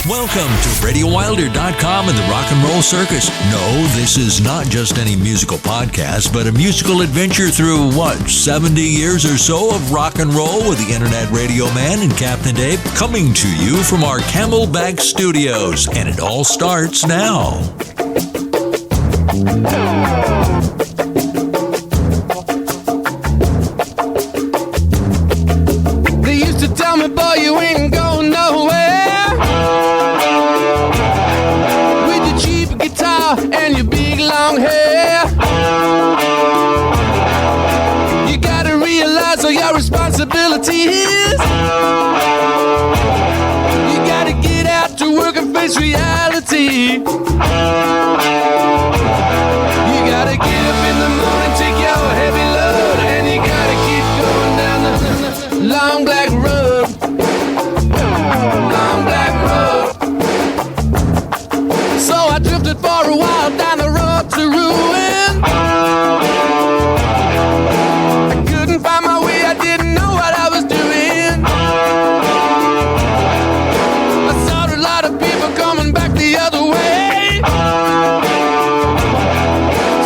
Welcome to RadioWilder.com and the Rock and Roll Circus. No, this is not just any musical podcast, but a musical adventure through, 70 years or so of rock and roll with the Internet Radio Man and Captain Dave, coming to you from our Camelback Studios. And it all starts now. They used to tell me, boy, you ain't going nowhere with your cheap guitar and your big long hair. You gotta realize all your responsibilities. You gotta get out to work and face reality. You gotta get up in the morning, take your heavy load, and you gotta keep going down the long black road. Long black road. So I drifted for a while down the road to ruin. I couldn't find my way, I didn't know what I was doing. I saw a lot of people coming back the other way.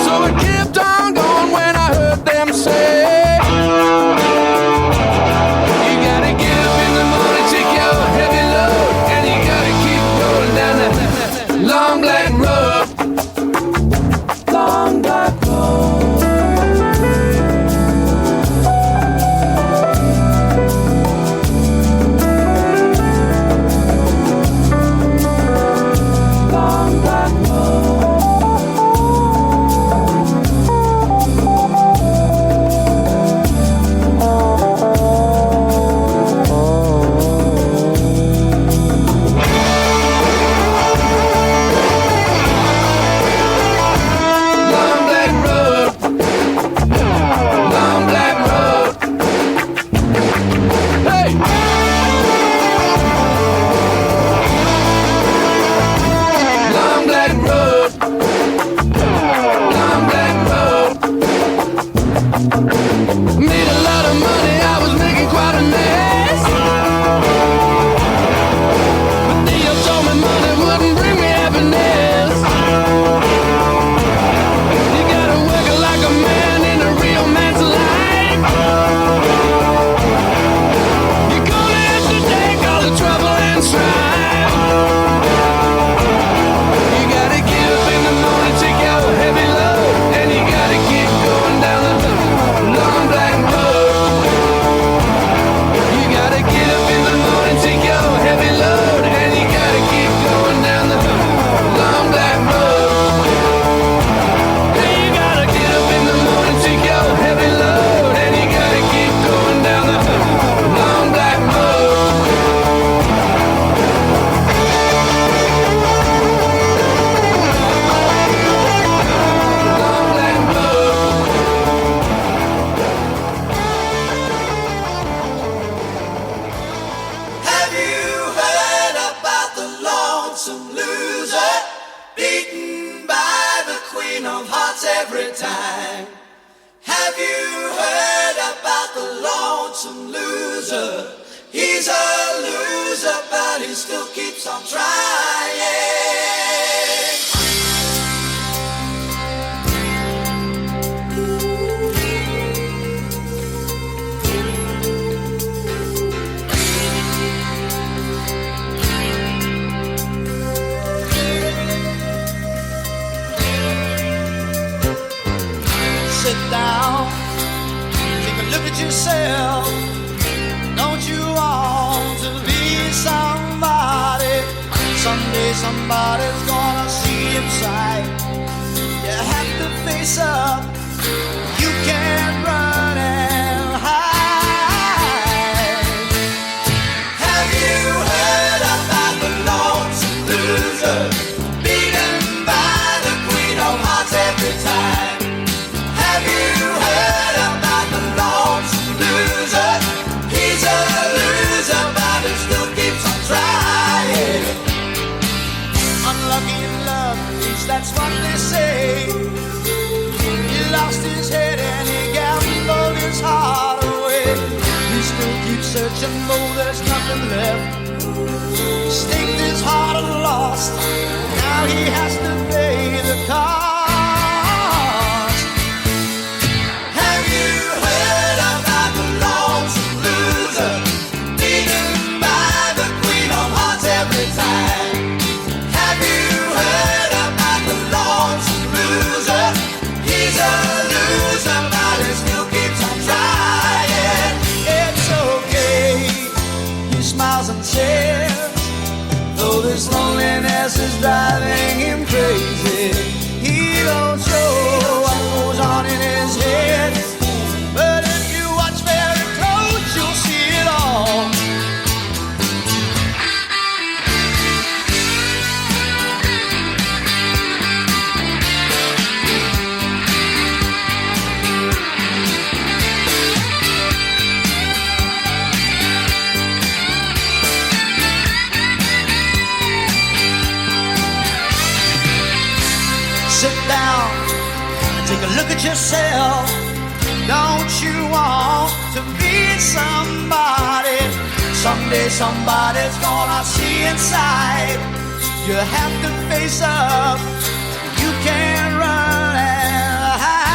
So I kept on going when I heard them say, you gotta get up in the morning, take your heavy load, and you gotta keep going down that long black road. Long black road. Long black road. Long black road. Long black road. Hey! Long black road. Long black road. Made a lot of money, I was making quite a mess. But they all told me money wouldn't bring me happiness. You gotta work it like a man in a real man's life. You're gonna have to take all the trouble and strife. You gotta get up in the morning, take your heavy load, and you gotta keep going down the long black road. You gotta get up in the morning, take your heavy load, and you gotta keep going down the long black road. Hey, you gotta get up in the morning, take your heavy load, and you gotta keep going down the long black road. Long black road. Have you heard about the lonesome loser, beaten by the queen of hearts every time? Have you heard about the lonesome loser? He's a loser, but he still keeps on trying. Sit down, take a look at yourself. Don't you want to be somebody? Someday somebody's gonna see inside. You have to face up. You can't run and hide. Have you heard about the lonesome loser, beaten by the queen of hearts every time? Have you heard about the lonesome loser? He's a loser, but he still keeps on trying. Unlucky in love, at least that's what they say. He lost his head past. Now he has to pay the cost. Have you heard about the lonesome loser, beaten by the Queen of Hearts every time? Have you heard about the lonesome loser? He's a loser, but he still keeps on trying. It's okay, he smiles and says, though this loneliness is driving him crazy, he don't show what goes on in his head. But if you watch very close, you'll see it all. Sit down and take a look at yourself. Don't you want to be somebody? Someday somebody's gonna see inside. You have to face up. You can't run and hide.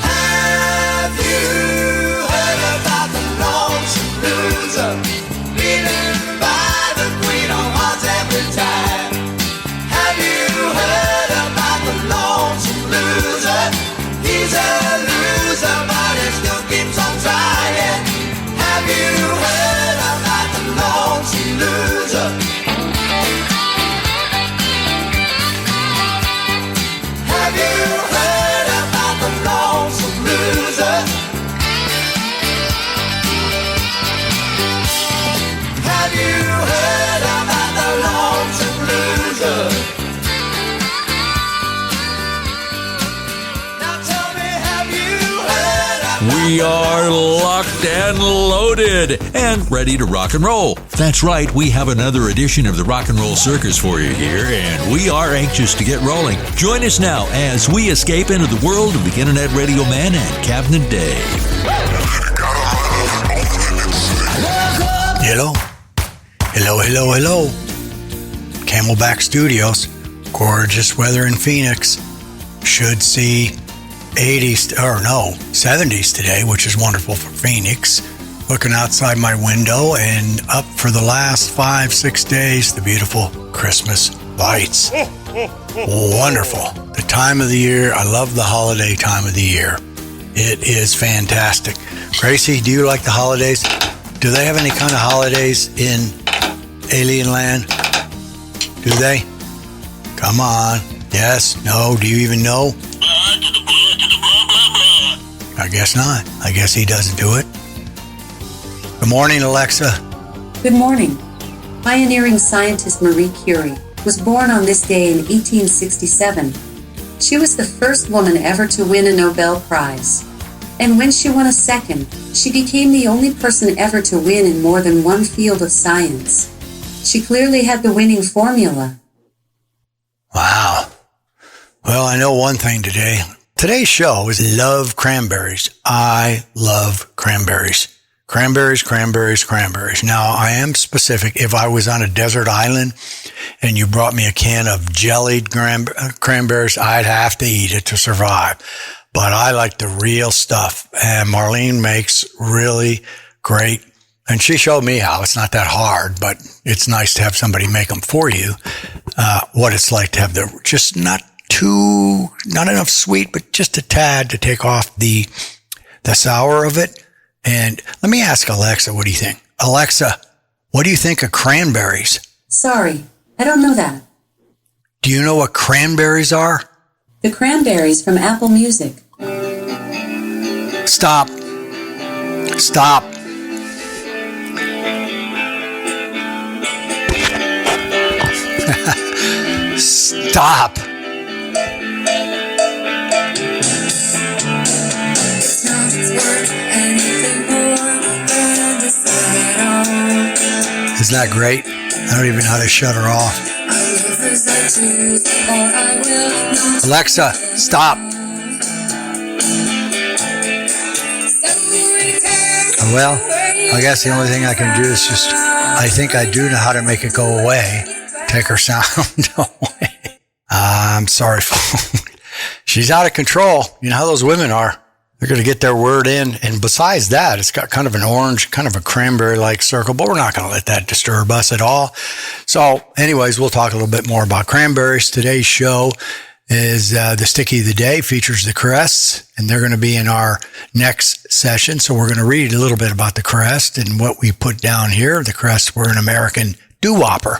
Have you heard about the lonesome loser, beaten by the Queen of Hearts every time? Have you heard about the lonesome loser? He's a loser, but he still keeps on trying. Have you heard about the lonesome loser? Have you heard about the lonesome loser? Have you heard about the lonesome loser? Now tell me, have you heard about We are locked and loaded and ready to rock and roll. That's right, we have another edition of the Rock and Roll Circus for you here, and we are anxious to get rolling. Join us now as we escape into the world of the Internet Radio Man and Cabinet Dave. Hello. Hello, hello, hello. Camelback Studios. Gorgeous weather in Phoenix. Should see 70s today, which is wonderful for Phoenix. Looking outside my window and up for the last 5-6 days, the beautiful Christmas lights. Wonderful. The time of the year. I love the holiday time of the year. It is fantastic. Gracie, do you like the holidays? Do they have any kind of holidays in Alien Land? Do they? Come on. Yes? No? Do you even know? I guess not. I guess he doesn't do it. Good morning, Alexa. Good morning. Pioneering scientist Marie Curie was born on this day in 1867. She was the first woman ever to win a Nobel Prize. And when she won a second, she became the only person ever to win in more than one field of science. She clearly had the winning formula. Wow. Well, I know one thing today. Today's show is Love Cranberries. I love cranberries. Cranberries, cranberries, cranberries. Now, I am specific. If I was on a desert island and you brought me a can of jellied cranberries, I'd have to eat it to survive. But I like the real stuff. And Marlene makes really great. And she showed me how. It's not that hard, but it's nice to have somebody make them for you. What it's like to have the just not enough sweet, but just a tad to take off the sour of it. And let me ask Alexa, what do you think? Alexa, what do you think of cranberries? Sorry, I don't know that. Do you know what cranberries are? The Cranberries from Apple Music. Stop. Stop. Stop. Isn't that great? I don't even know how to shut her off. Alexa, stop. Well, I guess the only thing I can do is just I think I do know how to make it go away. Take her sound away. I'm sorry. She's out of control. You know how those women are. They're going to get their word in. And besides that, it's got kind of an orange, kind of a cranberry-like circle, but we're not going to let that disturb us at all. So anyways, we'll talk a little bit more about cranberries. Today's show is the Sticky of the Day, features the Crests, and they're going to be in our next session. So we're going to read a little bit about the Crest and what we put down here. The Crests were an American doo-wopper.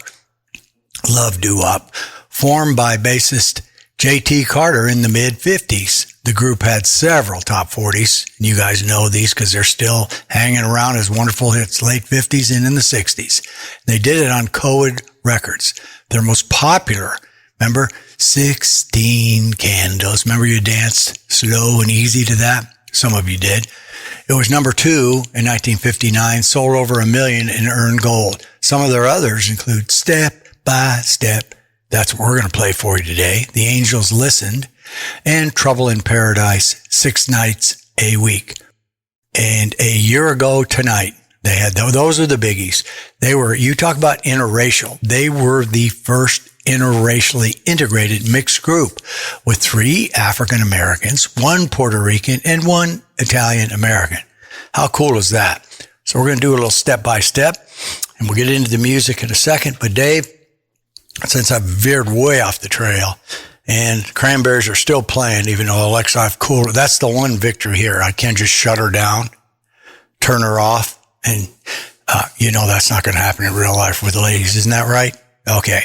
Love doo-wop. Formed by bassist J.T. Carter in the mid-50s. The group had several top 40s, and you guys know these because they're still hanging around as wonderful hits, late 50s and in the 60s. They did it on Coed Records. Their most popular, remember, 16 Candles. Remember you danced slow and easy to that? Some of you did. It was number 2 in 1959, sold over 1 million and earned gold. Some of their others include Step by Step. That's what we're going to play for you today. The Angels Listened, and Trouble in Paradise, 6 Nights a Week. And a year ago tonight, they had, those are the biggies. They were, you talk about interracial. They were the first interracially integrated mixed group with 3 African Americans, 1 Puerto Rican, and 1 Italian American. How cool is that? So we're going to do a little step by step, and we'll get into the music in a second. But Dave, since I've veered way off the trail, and Cranberries are still playing, even though Alexa, I've cooled. That's the one victory here. I can't just shut her down, turn her off, and you know that's not going to happen in real life with ladies. Isn't that right? Okay.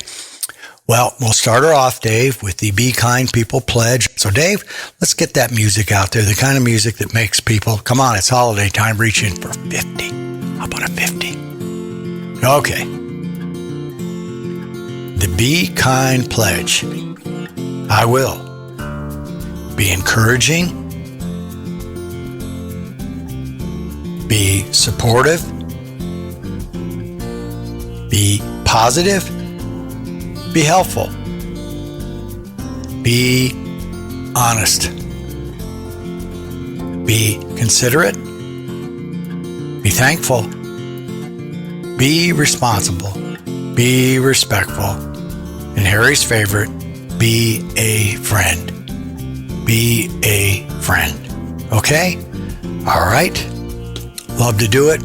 Well, we'll start her off, Dave, with the Be Kind People Pledge. So, Dave, let's get that music out there, the kind of music that makes people, come on, it's holiday time, reach in for 50. How about a 50? Okay. The Be Kind Pledge. I will be encouraging, be supportive, be positive, be helpful, be honest, be considerate, be thankful, be responsible, be respectful, and Harry's favorite, be a friend. Be a friend. Okay? All right. Love to do it.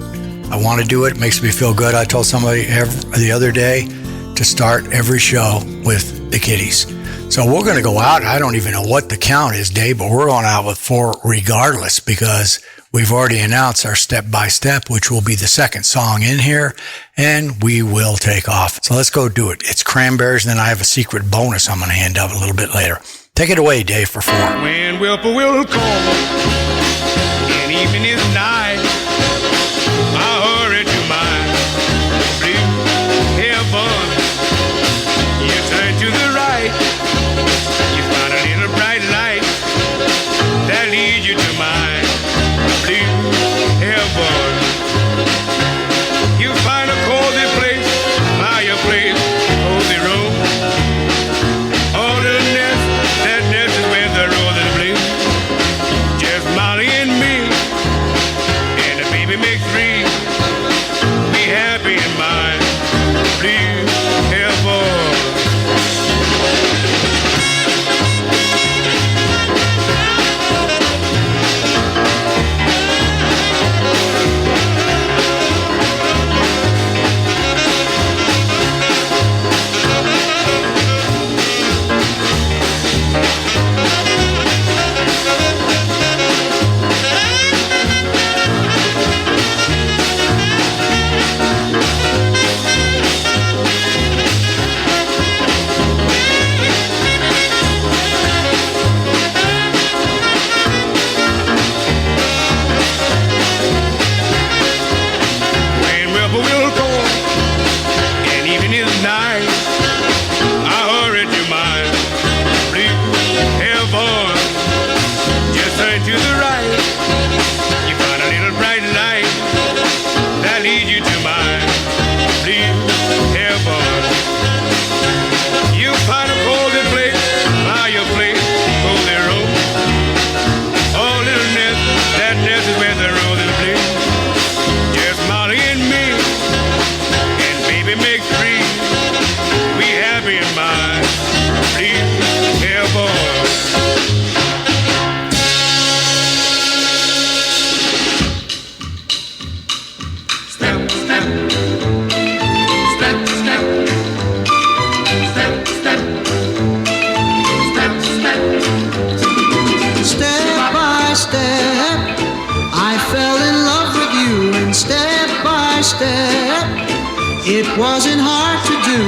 I want to do it. It makes me feel good. I told somebody the other day to start every show with the kitties. So we're going to go out. I don't even know what the count is, Dave, but we're going out with 4 regardless because we've already announced our step by step, which will be the second song in here, and we will take off. So let's go do it. It's Cranberries, and then I have a secret bonus I'm going to hand out a little bit later. Take it away, Dave, for 4. When Whippoorwill call and evening is nigh, I hurry to my blue heaven. You turn to the right, you find a little bright light that leads you to my blue heaven. You find a cozy place, fireplace, cozy room. On the nest, that nest is where the roses bloom. Just Molly and me, and the baby makes 3. Be happy in my blue heaven. make free. We happy in mind. Please, yeah, boy. Step, step. Step, step. Step, step. Step, step. Step by step, I fell in love with you, and step by step, it wasn't hard to do.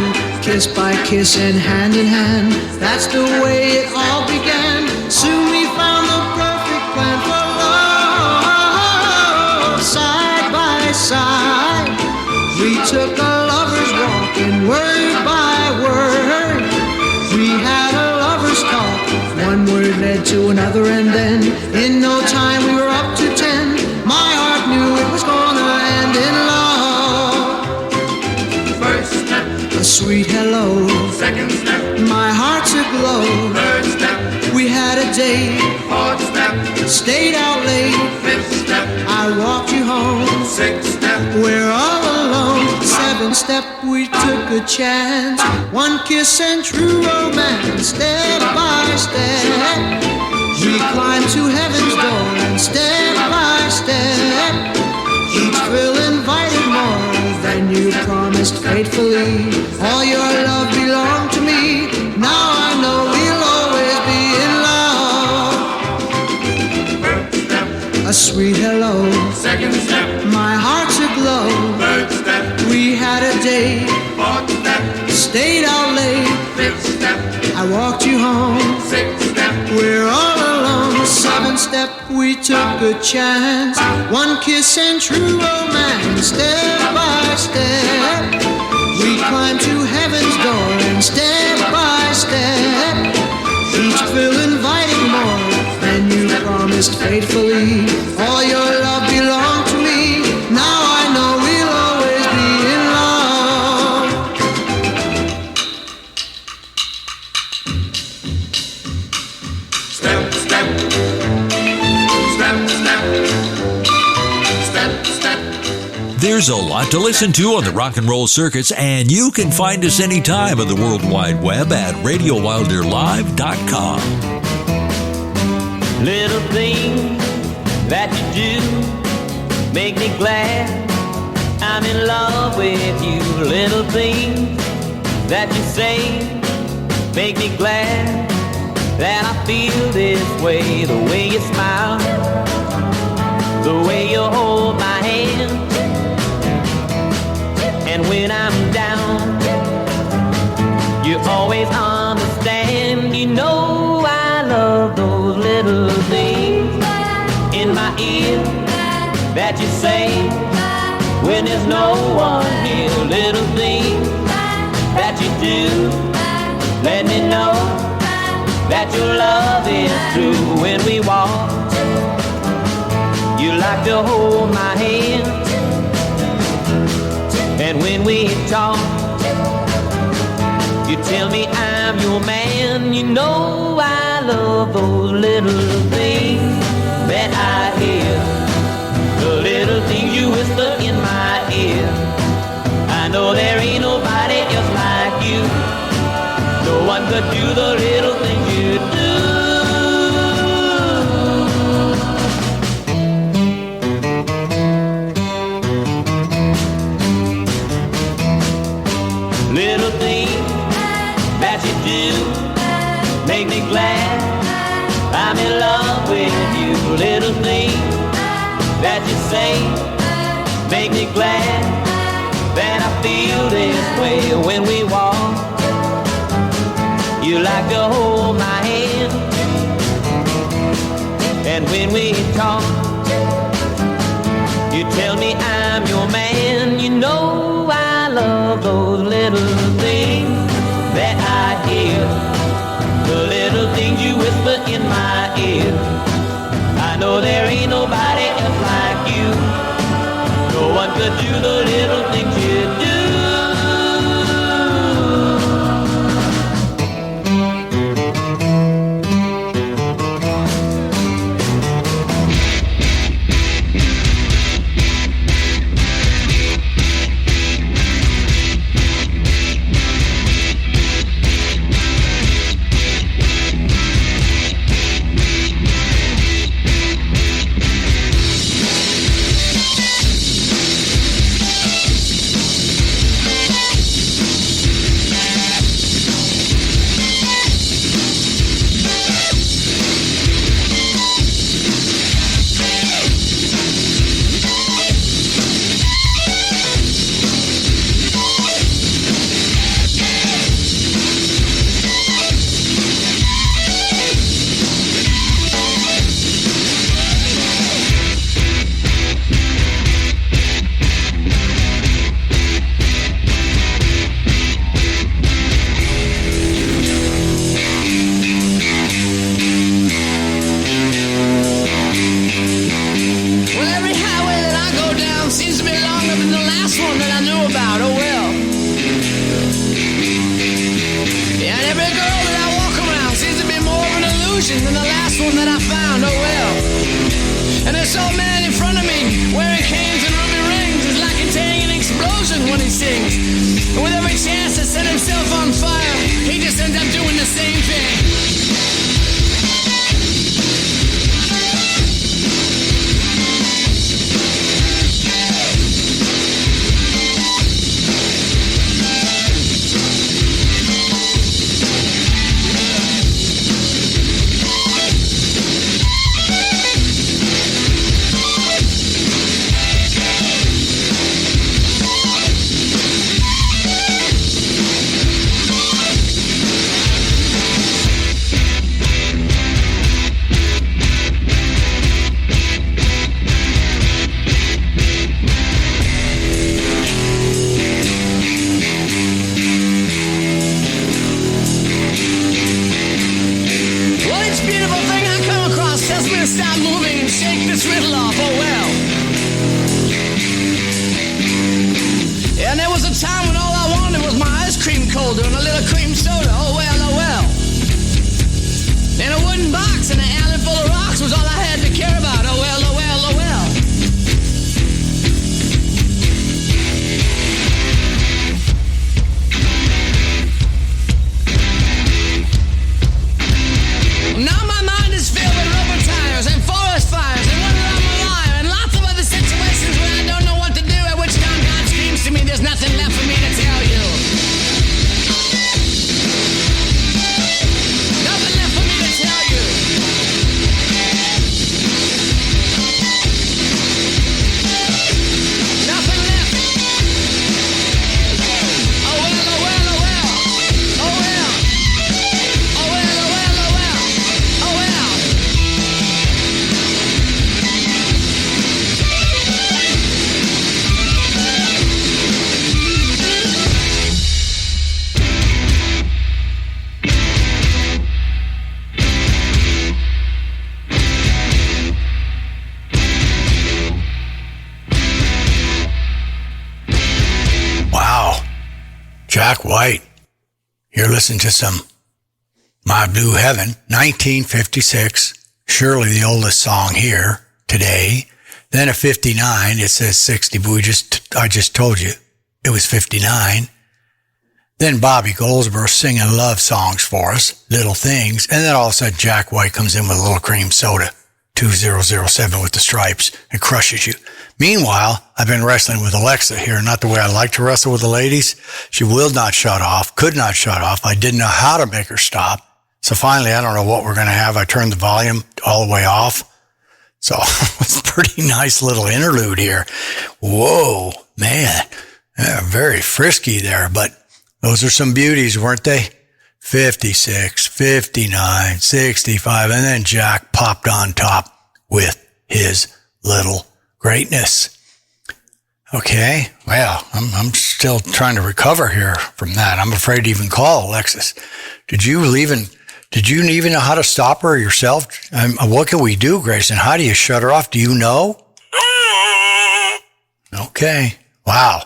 Kiss by kiss and hand in hand, that's the way it all began. Soon we found the perfect plan for love. Side by side, we took a lover's walk, and word by word, we had a lover's talk. One word led to another, and then in no time we were up to 10. My heart knew it was gonna end in love. First step. A sweet hello. Second step. My heart's aglow. Third step. We had a date. Fourth step. Stayed out late. Fifth step. I walked you home. Sixth step. We're all alone. Seventh step, we took a chance. One kiss and true romance. Step by step, we climbed to heaven's door. And step by step, each thrill invited more. Then you promised faithfully, all your love belonged to me. Now I know we'll always be in love. First step. A sweet hello. Second step. My heart's aglow. Third step. We had a date. Fourth step. Stayed out late. Fifth step. I walked you home. Sixth step. We're all alone. Seventh step, we took a chance. One kiss and true romance. Step by step, we climbed to heaven's door. And step by step, each thrill inviting more. Then you promised faithfully, all your love belonged to me. Now I know we'll always be in love. Step, step. Step, step. Step, step. There's a lot to listen to on the Rock and Roll Circus, and you can find us anytime on the World Wide Web at RadioWilderLive.com. Little things that you do make me glad I'm in love with you. Little things that you say make me glad that I feel this way. The way you smile, the way you hold my hand, and when I'm down, you always understand. You know I love those little things in my ear that you say when there's no one here. Little things that you do let me know that your love is true. When we walk, you like to hold my hand, and when we talk, you tell me I'm your man. You know I love those little things that I hear, the little things you whisper in my ear. I know there ain't nobody else like you. No one could do the little things you do. Little things that you do make me glad I'm in love with you. Little things that you say make me glad that I feel this way. When we walk, you like to hold my hand, and when we talk, you tell me I'm your man. You know I love those little things that I hear, the little things you whisper in my ear. I know there ain't nobody else like you. No one could do the little things you do. he sings. And with every chance to set himself on fire, he just ends up doing the same thing. Stop moving and shake this riddle off, oh well. And there was a time when all I wanted was my ice cream cold and a little cream soda, oh well, oh well. And a wooden box and an alley full of rocks was all I had to care about, oh well, oh well, oh well. Now my mind is filled with rubber tires and forest fires and whether I'm a liar and lots of other situations where I don't know what to do, at which time God screams to me, there's nothing left for me to tell you. Nothing left for me to tell you. Nothing left. Oh well, oh well, oh well. Oh well. Oh well, oh well, oh well. Oh well. Wow. Jack White. You're listening to some My Blue Heaven, 1956. Surely the oldest song here today. Then at 59, it says 60, but I just told you it was 59. Then Bobby Goldsboro singing love songs for us, Little Things. And then all of a sudden Jack White comes in with a little cream soda, 2007 with the stripes, and crushes you. Meanwhile, I've been wrestling with Alexa here, not the way I like to wrestle with the ladies. She will not shut off, could not shut off. I didn't know how to make her stop. So finally, I don't know what we're going to have. I turned the volume all the way off. So it's a pretty nice little interlude here. Whoa, man. Yeah, very frisky there, but those are some beauties, weren't they? 56, 59, 65, and then Jack popped on top with his little greatness. Okay, well, I'm still trying to recover here from that. I'm afraid to even call Alexis. Did you even know how to stop her yourself? What can we do, Grayson? How do you shut her off? Do you know? Okay, wow.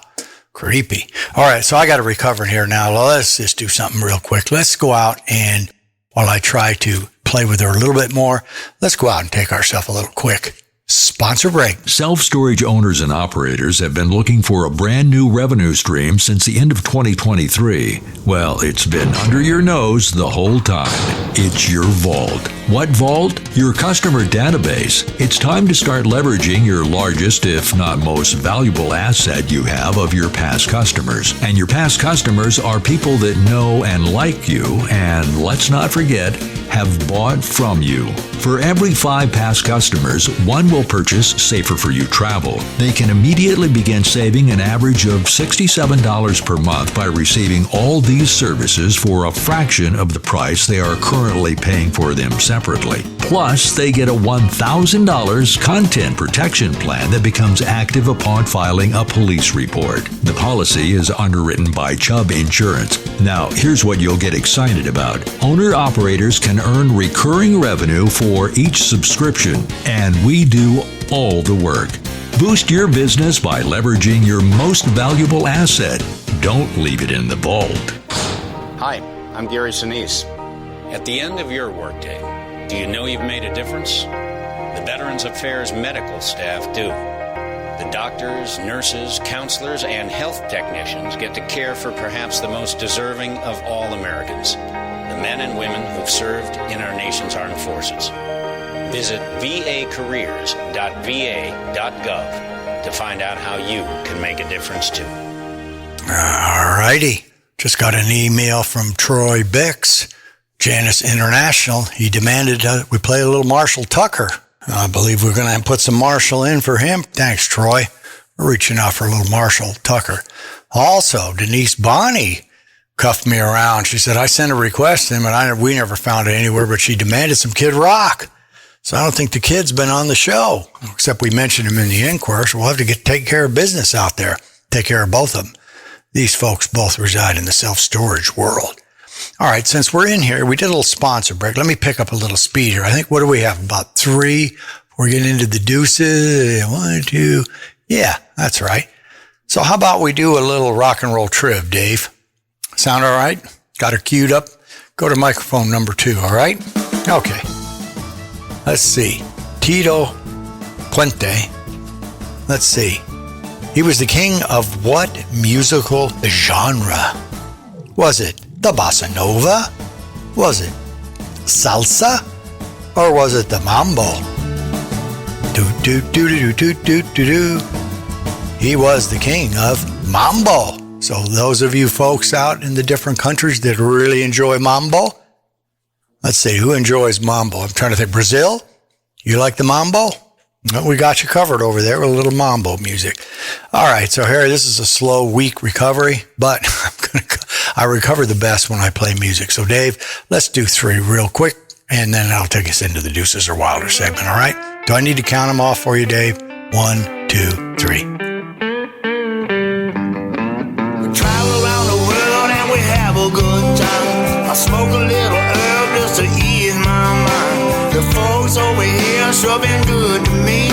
Creepy. All right, so I got to recover here now. Let's just do something real quick. Let's go out and, while I try to play with her a little bit more, let's go out and take ourselves a little quick sponsor break. Self-storage owners and operators have been looking for a brand new revenue stream since the end of 2023. Well, it's been under your nose the whole time. It's your vault. What vault? Your customer database. It's time to start leveraging your largest, if not most valuable asset you have of your past customers. And your past customers are people that know and like you, and let's not forget, have bought from you. For every 5 past customers, 1 will purchase Safer For You travel. They can immediately begin saving an average of $67 per month by receiving all these services for a fraction of the price they are currently paying for them separately. Plus, they get a $1,000 content protection plan that becomes active upon filing a police report. The policy is underwritten by Chubb Insurance. Now, here's what you'll get excited about. Owner-operators can earn recurring revenue for each subscription, and we do all the work. Boost your business by leveraging your most valuable asset. Don't leave it in the vault. Hi, I'm Gary Sinise. At the end of your workday, do you know you've made a difference? The Veterans Affairs medical staff do. The doctors, nurses, counselors, and health technicians get to care for perhaps the most deserving of all Americans, the men and women who've served in our nation's armed forces. Visit vacareers.va.gov to find out how you can make a difference too. All righty. Just got an email from Troy Bix, Janus International. He demanded we play a little Marshall Tucker. I believe we're going to put some Marshall in for him. Thanks, Troy. We're reaching out for a little Marshall Tucker. Also, Denise Bonney cuffed me around. She said, I sent a request to him, and we never found it anywhere, but she demanded some Kid Rock. So I don't think the kid's been on the show, except we mentioned him in the inquiry. So we'll have to take care of business out there, take care of both of them. These folks both reside in the self-storage world. All right, since we're in here, we did a little sponsor break. Let me pick up a little speed here. I think, what do we have, about 3? We're getting into the deuces. 1, 2. Yeah, that's right. So how about we do a little rock and roll trib, Dave? Sound all right? Got her queued up? Go to microphone number 2, all right? Okay. Let's see. Tito Puente. Let's see. He was the king of what musical genre? Was it the bossa nova? Was it salsa? Or was it the mambo? Do. He was the king of mambo. So those of you folks out in the different countries that really enjoy mambo, let's see, who enjoys mambo? I'm trying to think. Brazil? You like the mambo? Well, we got you covered over there with a little mambo music. All right, so Harry, this is a slow, weak recovery, but I recover the best when I play music. So Dave, let's do 3 real quick, and then I'll take us into the Deuces or Wilder segment, all right? Do I need to count them off for you, Dave? 1, 2, 3. We travel around the world and we have a good time. I smoke a little herb just to ease my mind. The folks over here sure been good to me,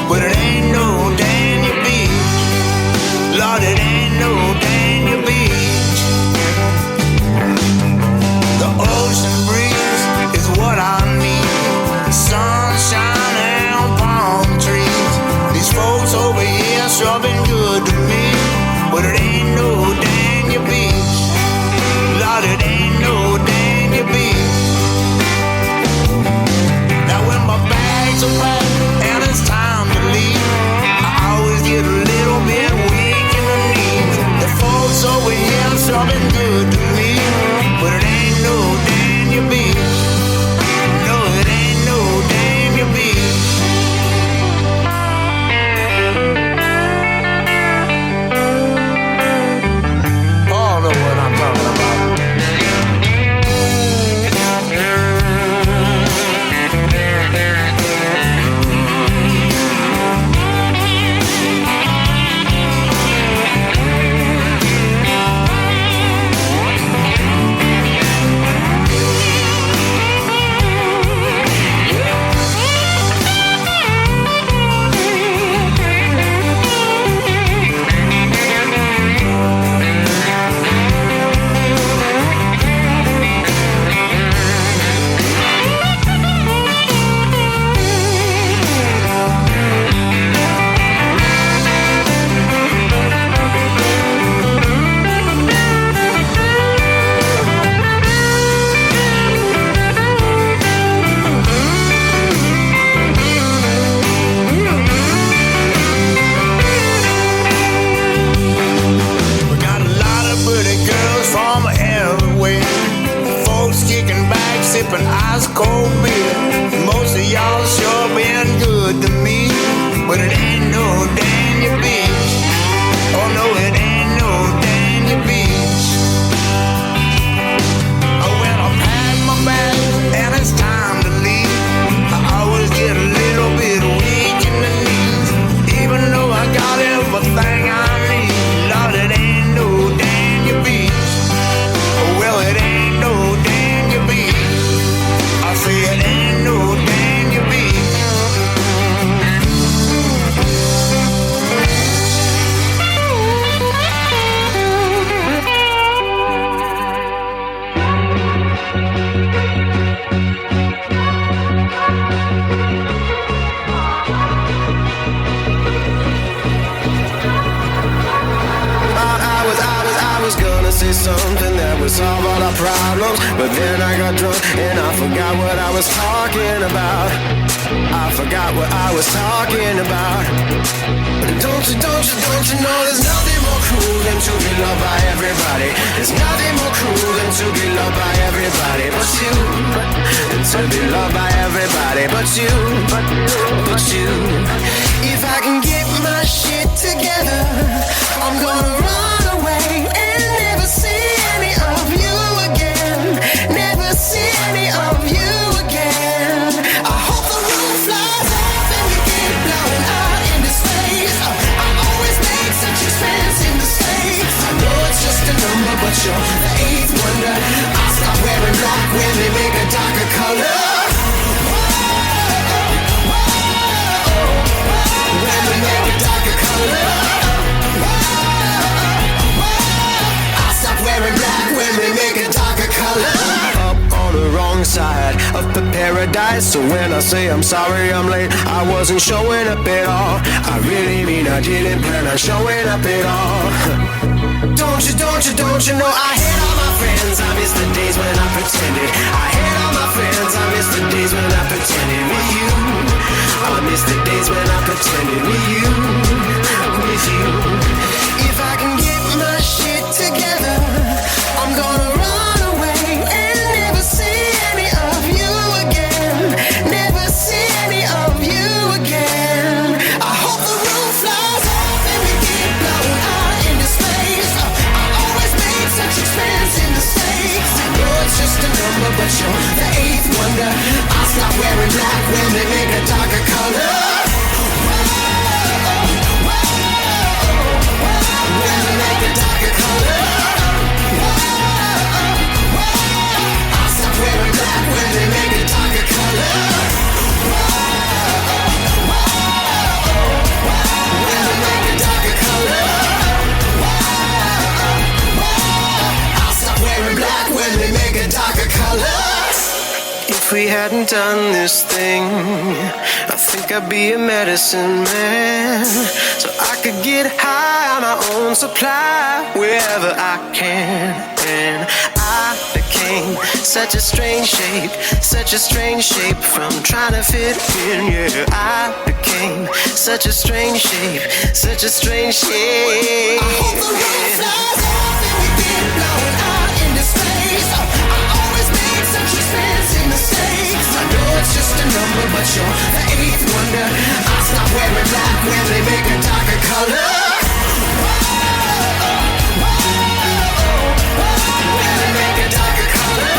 but it ain't no Dania Beach. Lord, it ain't no Dania Beach. The ocean breeze is what I need. Sunshine and palm trees. These folks over here sure been good to me, but it ain't no Dania Beach. Lord, it ain't no Dania Beach. Now when my bags are packed and it's time to leave, I always get a little bit weak in the knees. The folks over here sure been good to me, but it ain't no Dania Beach. No, it ain't no Dania Beach. All know what I'm talking about. say something that would solve all our problems, but then I got drunk and I forgot what I was talking about. I forgot what I was talking about. Don't you know there's nothing more cruel than to be loved by everybody. There's nothing more cruel than to be loved by everybody but you. And to be loved by everybody but you. But you. If I can get my shit together, I'm gonna run away and never see any of you again. Never see any of you again. I hope the roof flies off and we keep blowing out into space. I always make such expensive mistakes. I know it's just a number, but you're the eighth wonder. I stop wearing black when they make a darker color. When they make a darker color. I stop wearing black when they make a darker color. Up on the wrong side of the paradise. So when I say I'm sorry I'm late, I wasn't showing up at all. I really mean I didn't plan on showing up at all. Don't you know I hate all my friends. I miss the days when I pretended. I hate all my friends. I miss the days when I pretended with you. I miss the days when I pretended with you. With you. If I can get my shit together, I'm gonna run away and never see any of you again. Never see any of you again. I hope the roof flies off and we keep blowing out into space. I always make such expensive mistakes. I know it's just a number, but you're the eighth wonder. I'll stop wearing black when they make a darker color. When they make a darker color. I'll stop wearing black when they make a darker color. When they make a darker color. I'll stop wearing black when they make a darker color. If we hadn't done this thing, I think I'd be a medicine man. So I could get high on my own supply wherever I can. And I became such a strange shape from trying to fit in. Yeah, I became such a strange shape. I hope the roof flies off and we keep blowing out into space. I always make such expensive mistakes. I know it's just a number, but you're the eighth wonder. I stop wearing black when they make a darker color. When they make a darker color.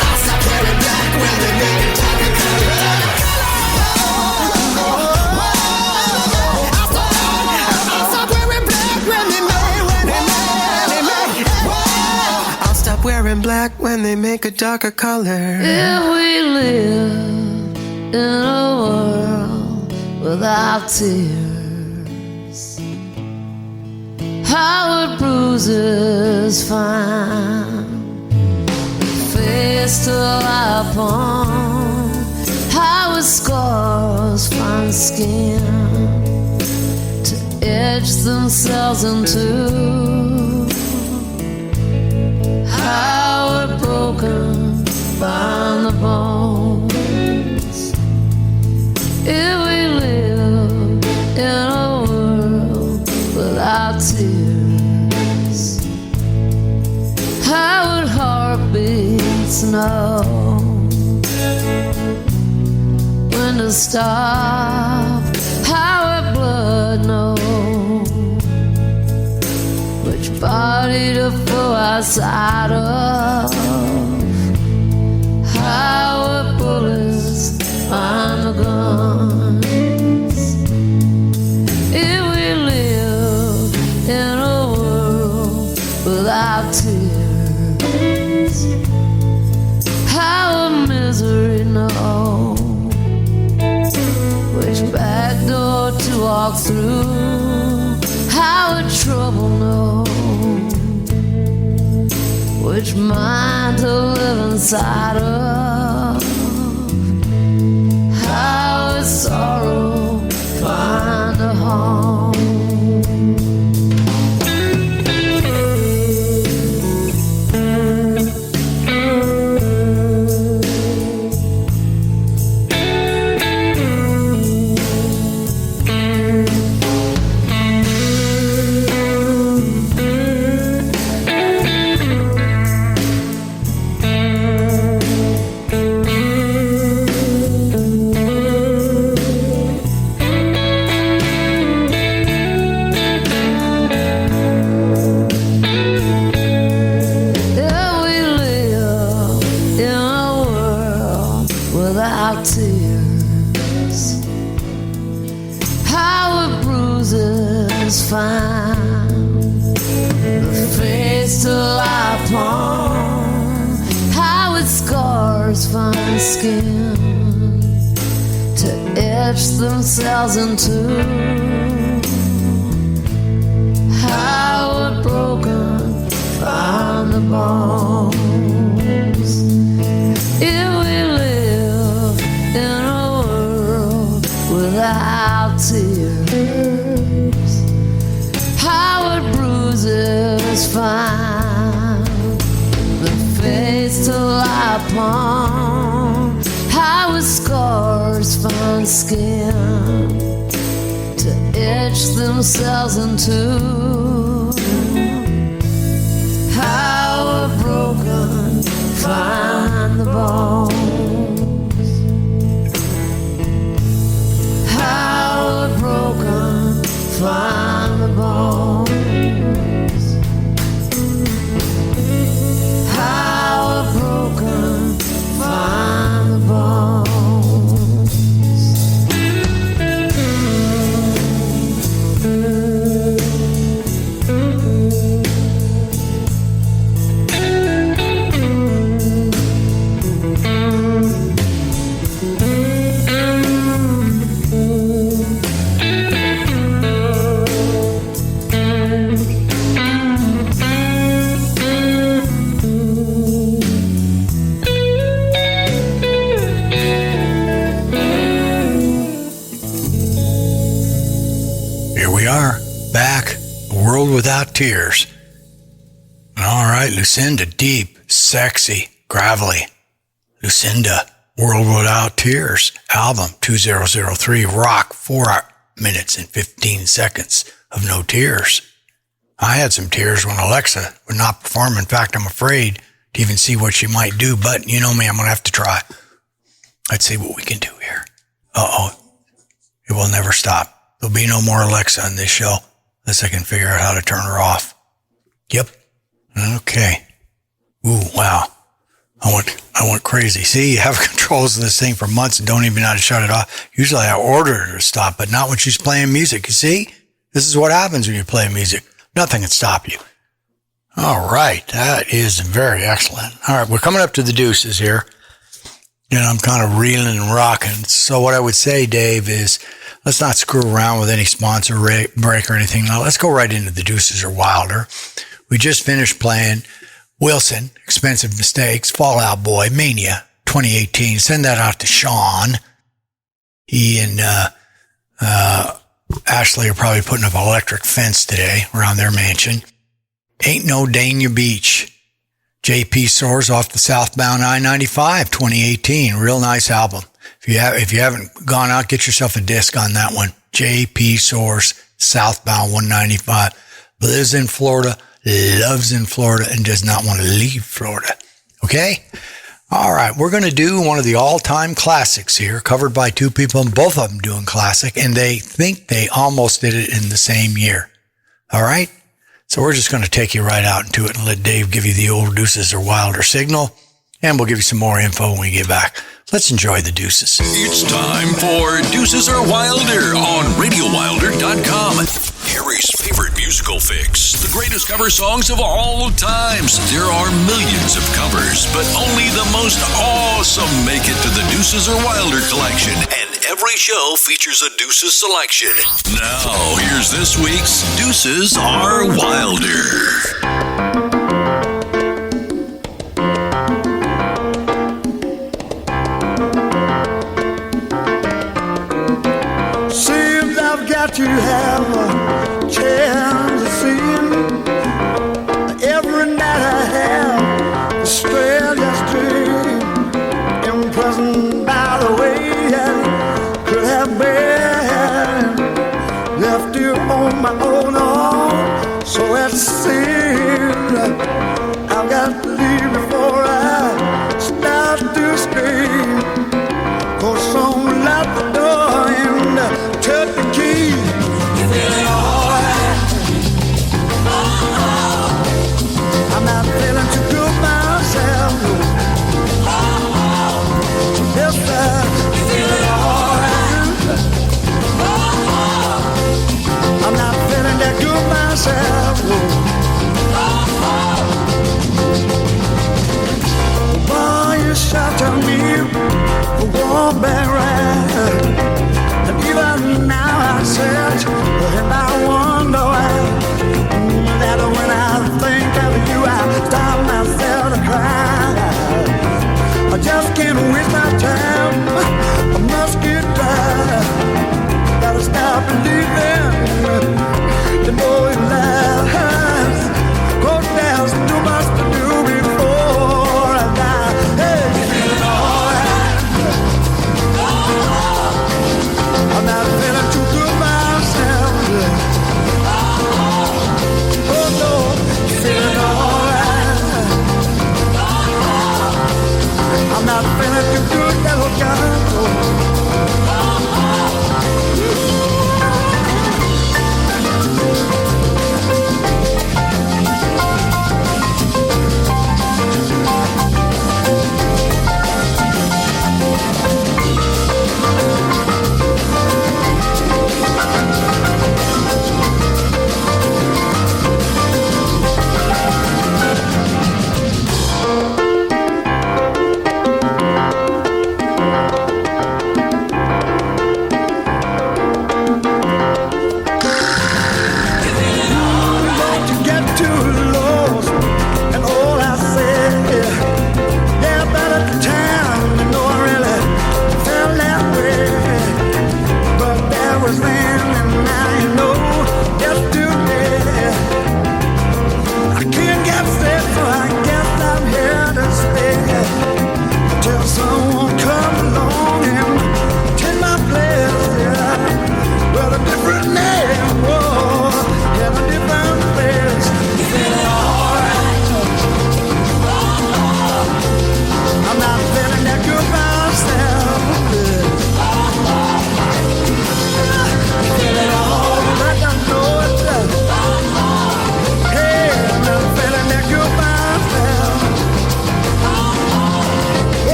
I stop wearing black when they make a darker color. Wearing black when they make a darker color. If we live in a world without tears, how would bruises find face to lie upon? How would scars find skin to etch themselves into? How we're broken by the bones. If we live in a world without tears, how would heartbeats know when to stop? How would blood know which body to flow outside of? How would bullets find the guns? If we live in a world without tears, how would misery know which back door to walk through? How would trouble know which mind to live inside of? How would sorrow find a home? the face to lie upon, how its scars find skin to etch themselves into, how it broken find the bones. If we live in a world without tears, how it bruises find the face to lie upon, how its scars find skin to etch themselves into, how a broken find the bones, how a broken find the bones, how a broken find the bones. Without tears. All right, Lucinda, deep, sexy, gravelly. Lucinda, World Without Tears, album 2003, rock, 4 minutes and 15 seconds of no tears. I had some tears when Alexa would not perform. In fact, I'm afraid to even see what she might do, but you know me, I'm going to have to try. Let's see what we can do here. Uh-oh. It will never stop. There'll be no more Alexa on this show unless I can figure out how to turn her off. Yep. Okay. Ooh, wow. I went crazy. See, you have controls of this thing for months and don't even know how to shut it off. Usually I order her to stop, but not when she's playing music. You see? This is what happens when you play music. Nothing can stop you. All right. That is very excellent. All right. We're coming up to the deuces here. And I'm kind of reeling and rocking. So what I would say, Dave, is let's not screw around with any sponsor break or anything. Now, let's go right into the deuces or Wilder. We just finished playing Wilson, Expensive Mistakes, Fall Out Boy, Mania 2018. Send that out to Sean. He and Ashley are probably putting up an electric fence today around their mansion. Ain't No Dania Beach. JP Soares off the southbound I-95 2018. Real nice album. If you haven't gone out, get yourself a disc on that one. JP Soares, southbound 195. Lives in Florida, loves in Florida, and does not want to leave Florida. Okay? All right. We're going to do one of the all-time classics here, covered by two people, and both of them doing classic, and they think they almost did it in the same year. All right? So we're just going to take you right out into it and let Dave give you the old deuces or Wilder signal, and we'll give you some more info when we get back. Let's enjoy the deuces. It's time for Deuces or Wilder on RadioWilder.com. Harry's favorite musical fix, the greatest cover songs of all times. There are millions of covers, but only the most awesome make it to the Deuces or Wilder collection. And every show features a Deuces selection. Now, here's this week's Deuces or Wilder. To have a chance to see him. Every night I have the strangest dream, imprisoned by the way I could have been left here on my own arm. So it seems I've got to leave before I start to scream. 'Cause someone locked the door and took the key. You feeling alright? I'm not feeling too good myself. Yes, sir. You feeling alright? I'm not feeling that good myself.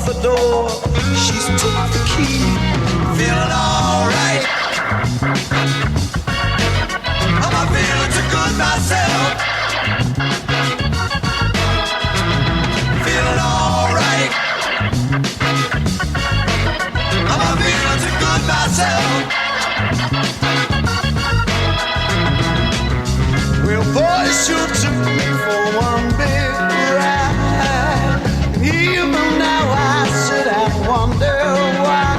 locked the door. She's took the key. Feeling alright. I'm feeling too good myself. Feeling alright. I'm feeling too good myself. Well, boys sure took me for one big ride. And even now I sit and wonder why.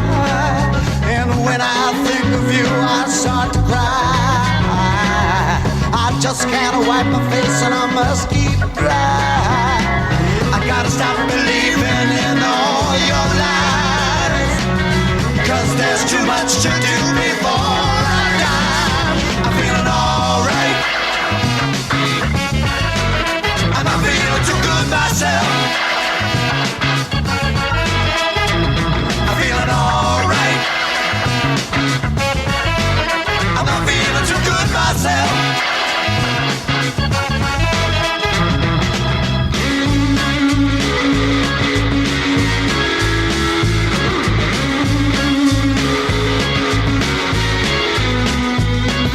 And when I think of you, I start to cry. I just can't wipe my face and I must keep it dry. I gotta stop believing in all your lies. 'Cause there's too much to do before I die. I'm feeling alright. And I'm feeling too good myself. I'm feeling alright. And I'm feeling too good myself.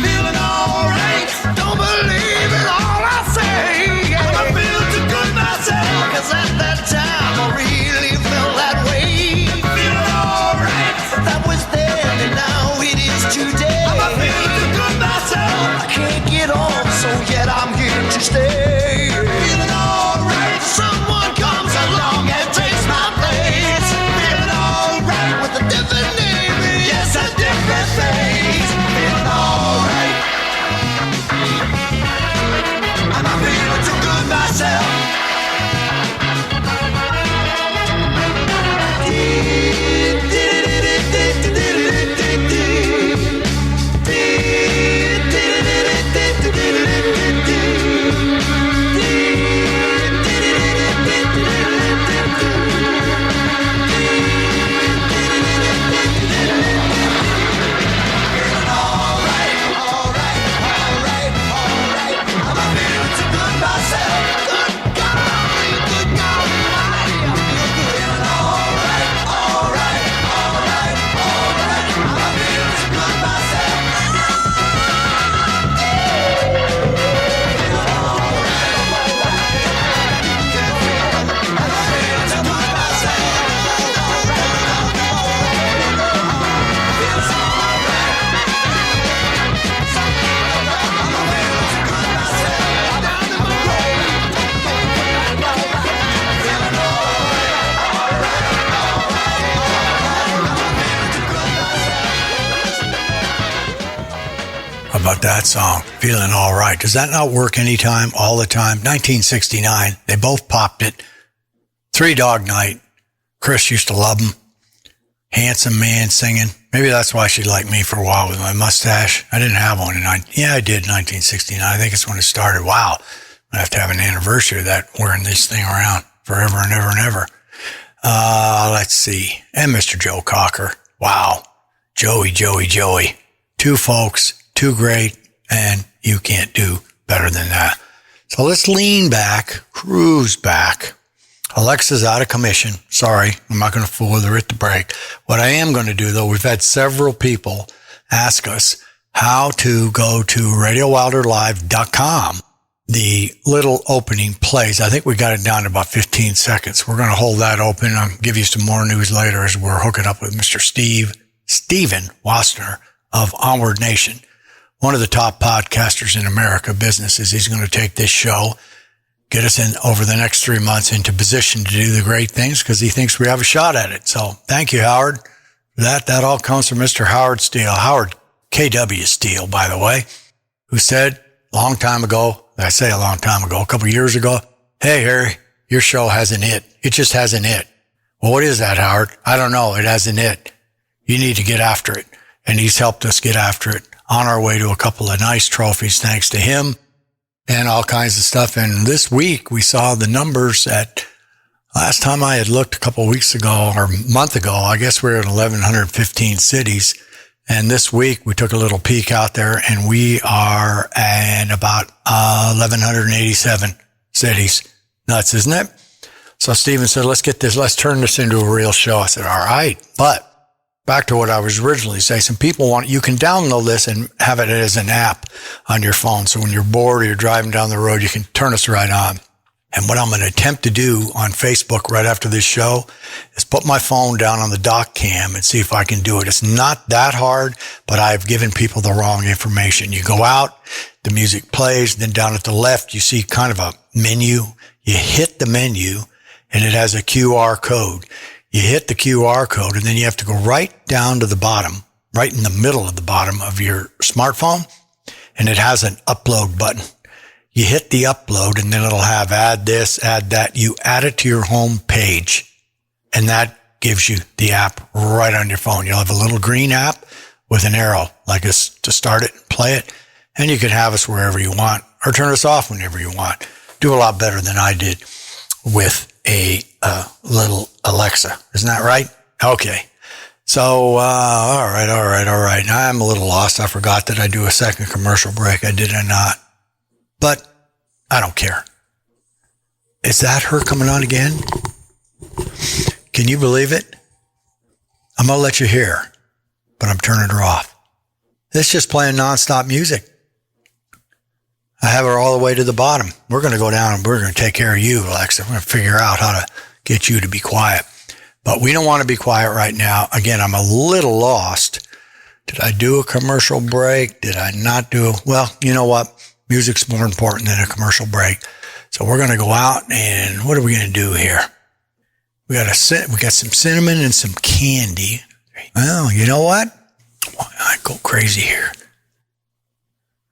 Feeling alright. Don't believe in all I say. I'm feeling too good myself. 'Cause at that time I really felt that way. Feeling alright. That was then and now it is today. I'm feeling too good myself. I can't get on, so yet I'm here to stay. Feeling alright. Someone comes along and takes my place. Feeling alright with a different name. Yes, a different face. Feeling alright. And I'm feeling too good myself. About that song, Feeling All Right. Does that not work anytime, all the time? 1969, they both popped it. Three Dog Night. Chris used to love him. Handsome man singing. Maybe that's why she liked me for a while with my mustache. I didn't have one I did in 1969. I think it's when it started. Wow. I have to have an anniversary of that, wearing this thing around forever and ever and ever. Let's see. And Mr. Joe Cocker. Wow. Joey. Two folks. Too great, and you can't do better than that. So let's lean back, cruise back. Alexa's out of commission. Sorry, I'm not going to fool with her at the break. What I am going to do, though, we've had several people ask us how to go to RadioWilderLive.com. The little opening plays. I think we got it down to about 15 seconds. We're going to hold that open. I'll give you some more news later as we're hooking up with Mr. Stephen Wastner of Onward Nation. One of the top podcasters in America, businesses. He's going to take this show, get us in over the next 3 months into position to do the great things because he thinks we have a shot at it. So thank you, Howard, for that. That all comes from Mr. Howard Steele. Howard K.W. Steele, by the way, who said a long time ago, a couple of years ago, hey, Harry, your show has an it. It just has an it. Well, what is that, Howard? I don't know. It has an it. You need to get after it. And he's helped us get after it. On our way to a couple of nice trophies, thanks to him and all kinds of stuff. And this week we saw the numbers at, last time I had looked a couple of weeks ago or a month ago, I guess we were in 1,115 cities. And this week we took a little peek out there and we are in about 1,187 cities. Nuts, isn't it? So Steven said, let's turn this into a real show. I said, all right. But back to what I was originally saying, some people you can download this and have it as an app on your phone. So when you're bored or you're driving down the road, you can turn us right on. And what I'm going to attempt to do on Facebook right after this show is put my phone down on the dock cam and see if I can do it. It's not that hard, but I've given people the wrong information. You go out, the music plays, then down at the left, you see kind of a menu. You hit the menu and it has a QR code. You hit the QR code and then you have to go right down to the bottom, right in the middle of the bottom of your smartphone. And it has an upload button. You hit the upload and then it'll have add this, add that. You add it to your home page and that gives you the app right on your phone. You'll have a little green app with an arrow like this to start it and play it. And you can have us wherever you want or turn us off whenever you want. Do a lot better than I did with a little Alexa. Isn't that right? Okay. So, all right. I'm a little lost. I forgot that I do a second commercial break. I did not. But I don't care. Is that her coming on again? Can you believe it? I'm going to let you hear, but I'm turning her off. It's just playing nonstop music. I have her all the way to the bottom. We're going to go down and we're going to take care of you, Alexa. We're going to figure out how to get you to be quiet. But we don't want to be quiet right now. Again, I'm a little lost. Did I do a commercial break? Did I not do? Well, you know what? Music's more important than a commercial break. So we're going to go out and what are we going to do here? We got some cinnamon and some candy. Oh, you know what? I go crazy here.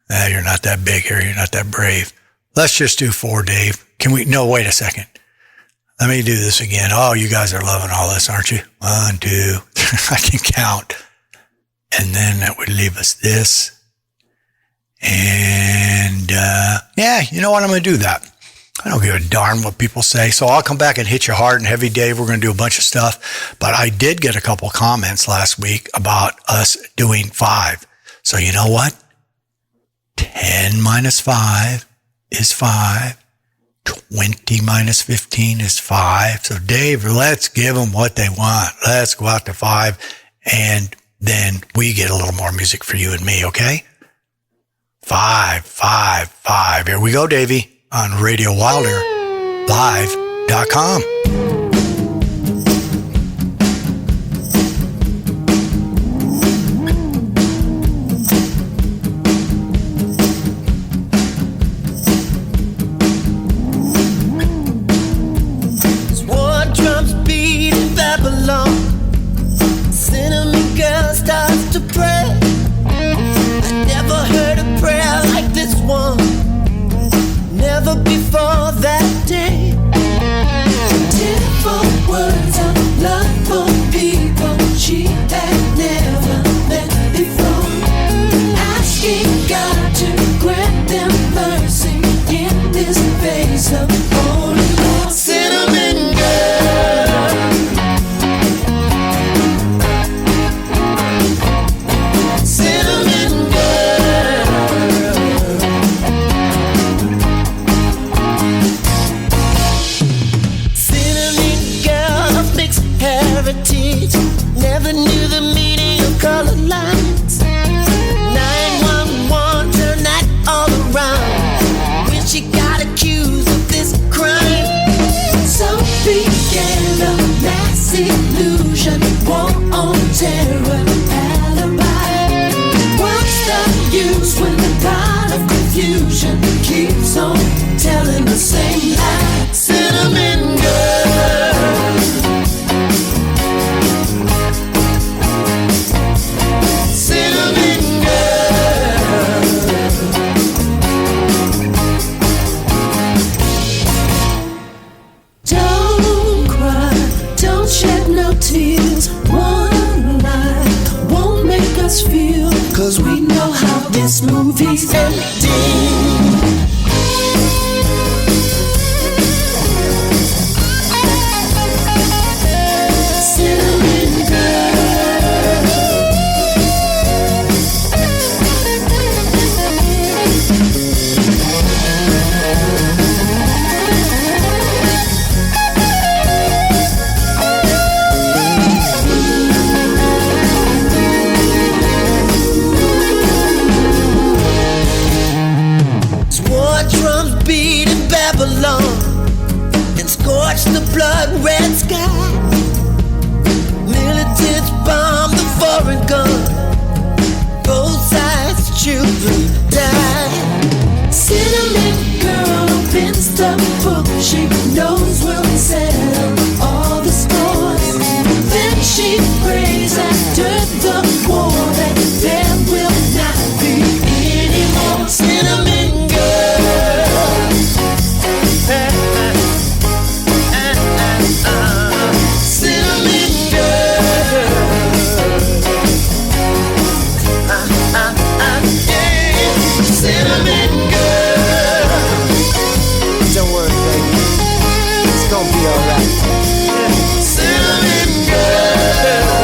You're not that big here. You're not that brave. Let's just do 4, Dave. No, wait a second. Let me do this again. Oh, you guys are loving all this, aren't you? 1, 2, I can count. And then that would leave us this. And, yeah, you know what? I'm going to do that. I don't give a darn what people say. So I'll come back and hit you hard and heavy, Dave. We're going to do a bunch of stuff. But I did get a couple comments last week about us doing 5. So you know what? 10 minus 5 is 5. 20 minus 15 is 5. So Dave, let's give them what they want. Let's go out to 5. And then we get a little more music for you and me, okay? 5, 5, 5. Here we go, Davey, on RadioWilderLive.com. War drums beat in Babylon. Cinnamon girl starts to pray. I never heard a prayer like this one. Never before that day. Tearful words of love for people she had never met before. Asking God to grant them mercy in this face of holy war. Cinnamon girl, cinnamon girl. Cinnamon girl of mixed heritage, never knew the meaning of color lines. 911 turned that all around when she got accused of this crime. So began a mass illusion, war on terror, alibi. What's the use when the god of confusion keeps on telling the same lie? Cinnamon girl, cinnamon girl. Don't cry, don't shed no tears. One night won't make us feel, 'cause we know how this movie's ending. Cinnamon girl, scorched the blood red sky. Militants bombed the foreign gun. Both sides, children died. Cinnamon girl opens the book. She knows we'll settle all the scores. Then she prays after the war that there will not be any more cinnamon girl. Cinnamon girl. Yeah. Cinnamon girl. Don't worry, baby. It's gonna be alright. Cinnamon girl.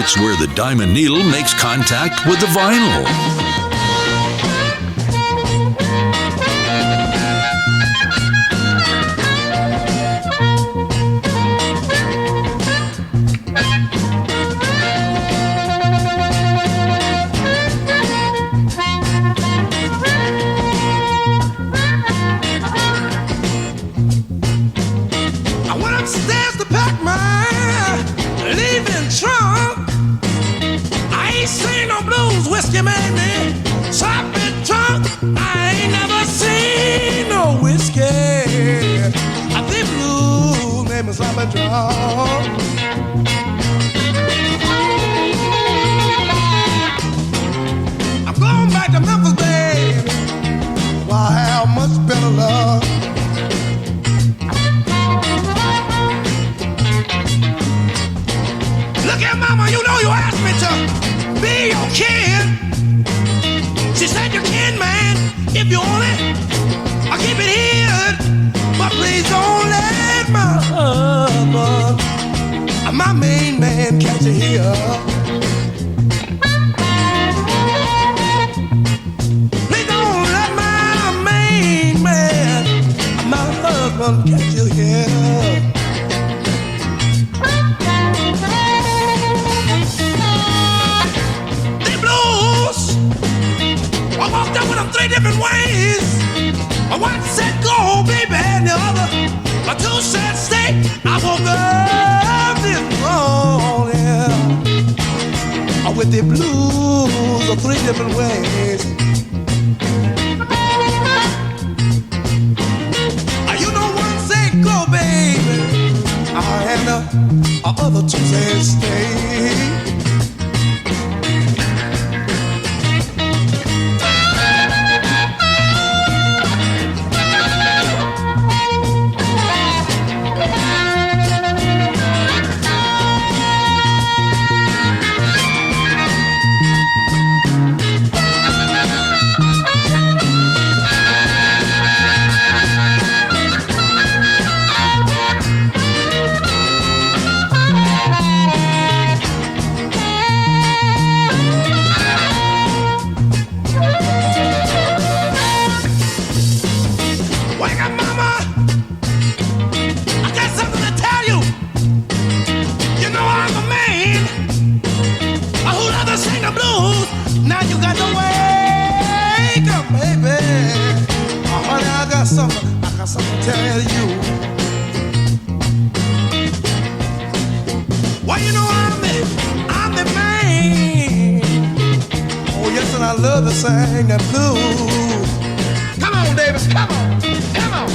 It's where the diamond needle makes contact with the vinyl. I went upstairs to pack my leaving trunk. I ain't seen no blues whiskey made me if you want it, I'll keep it here. But please don't let my husband, my main man, catch you here. Please don't let my main man, my husband, catch you here. The blues, I walked up with them 3 different ways. One said go, baby, and the other, my 2 said stay. I woke up this morning with the blues of 3 different ways. You know, one said go, baby, and the other 2 said stay. Now you got to wake up, baby. Oh, honey, I got something to tell you. Well, you know I'm the man. Oh, yes, and I love to sing that blues. Come on, Davis, come on, come on.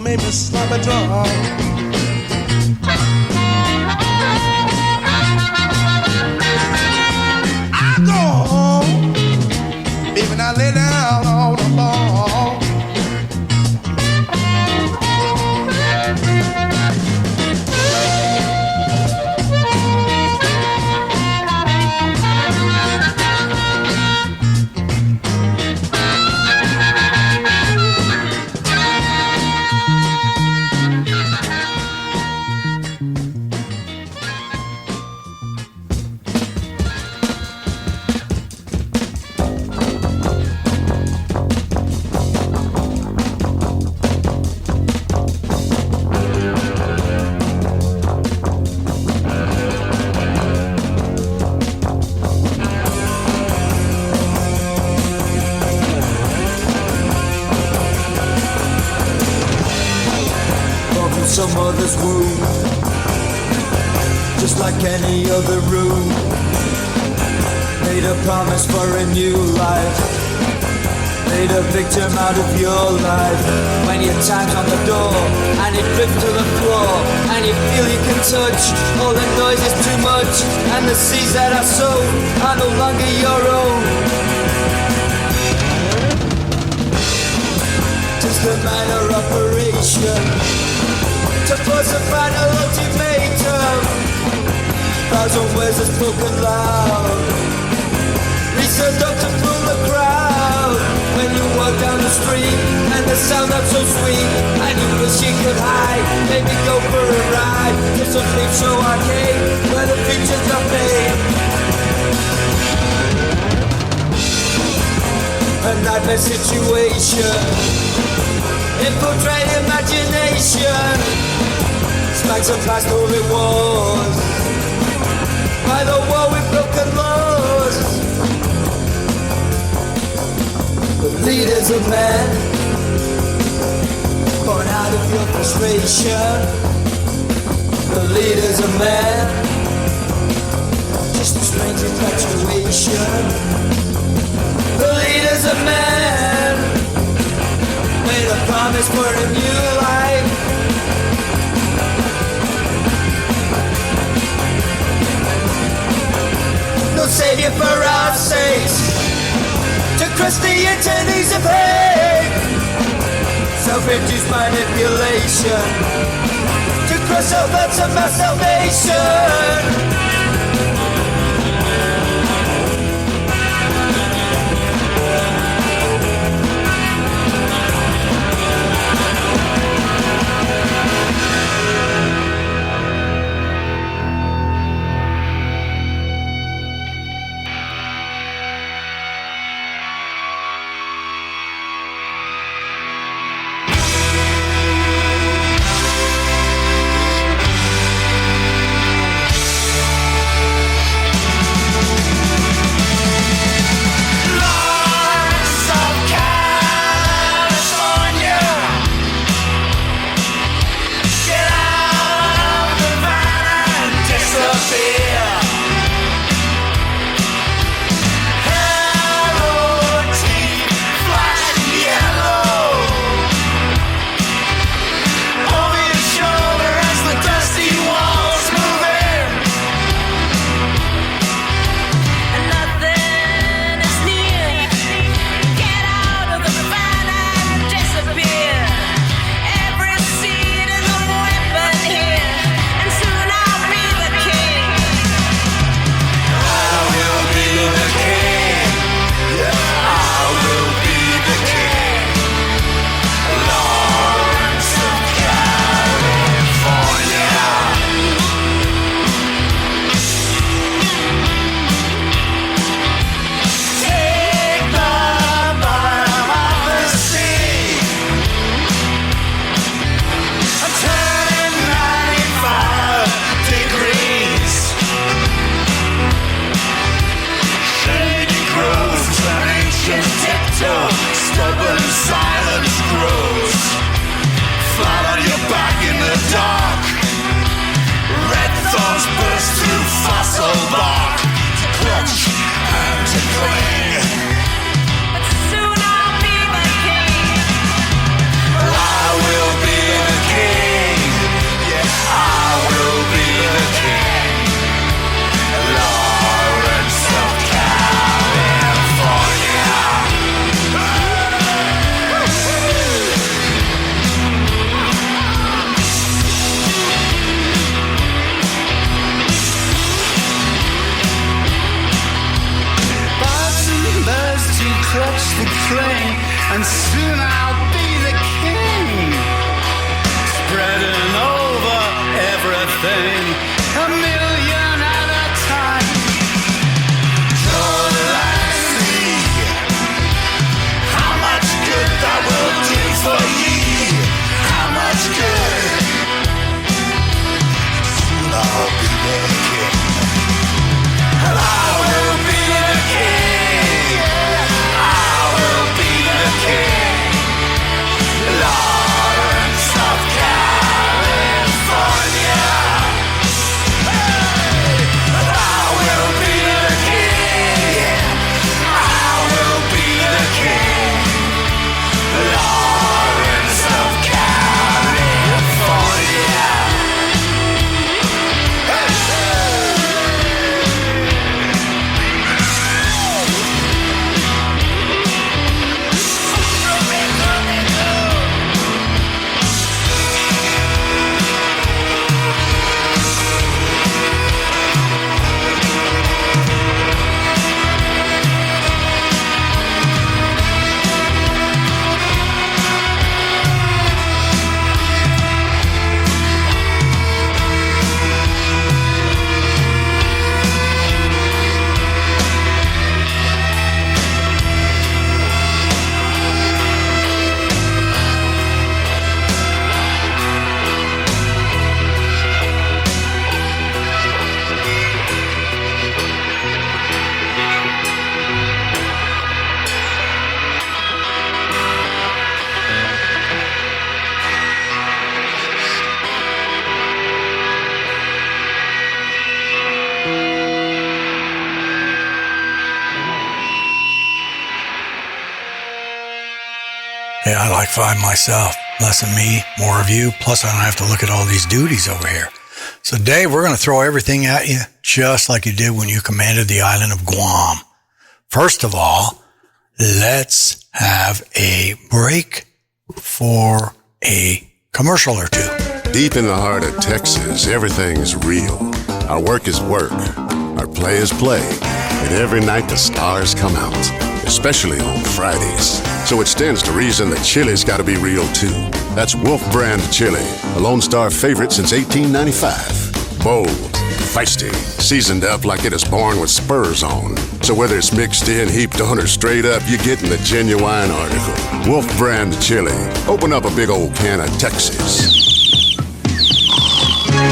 Made me slap a drum. I go home, baby, and I lay down on the ball. Some others woo, just like any other room. Made a promise for a new life, made a victim out of your life. When your time's on the door and it drips to the floor and you feel you can touch, all the noise is too much and the seas that are sown are no longer your own. Just a minor operation to force a final ultimatum. 1,000 words are spoken loud. Reach the doctor through the crowd. When you walk down the street and the sound that's so sweet, and you wish you could hide, maybe go for a ride to some peep show arcade where the features are made. A nightmare situation, infiltrate imagination. Spikes of past who it was by the wall with broken love. leader's a man, born out of your frustration. The leader's a man, just a strange infatuation. The leader's a man, made a promise for a new life. No savior for our sakes, to crush the entities of hate. Self-induced manipulation, to crush our thoughts of our salvation. And soon I'll be the king, spreading over everything, a million at a time. Don't I see how much good that will do for ye? How much good? Soon I'll be the king, and I will be the king. I will be the king. Hey, I like 5 myself. Less of me, more of you. Plus, I don't have to look at all these duties over here. So, Dave, we're going to throw everything at you just like you did when you commanded the island of Guam. First of all, let's have a break for a commercial or two. Deep in the heart of Texas, everything's real. Our work is work. Our play is play. And every night the stars come out, especially on Fridays. So it stands to reason that chili's got to be real too. That's Wolf Brand Chili, a Lone Star favorite since 1895. Bold, feisty, seasoned up like it is born with spurs on. So whether it's mixed in, heaped on, or straight up, you're getting the genuine article. Wolf Brand Chili. Open up a big old can of Texas.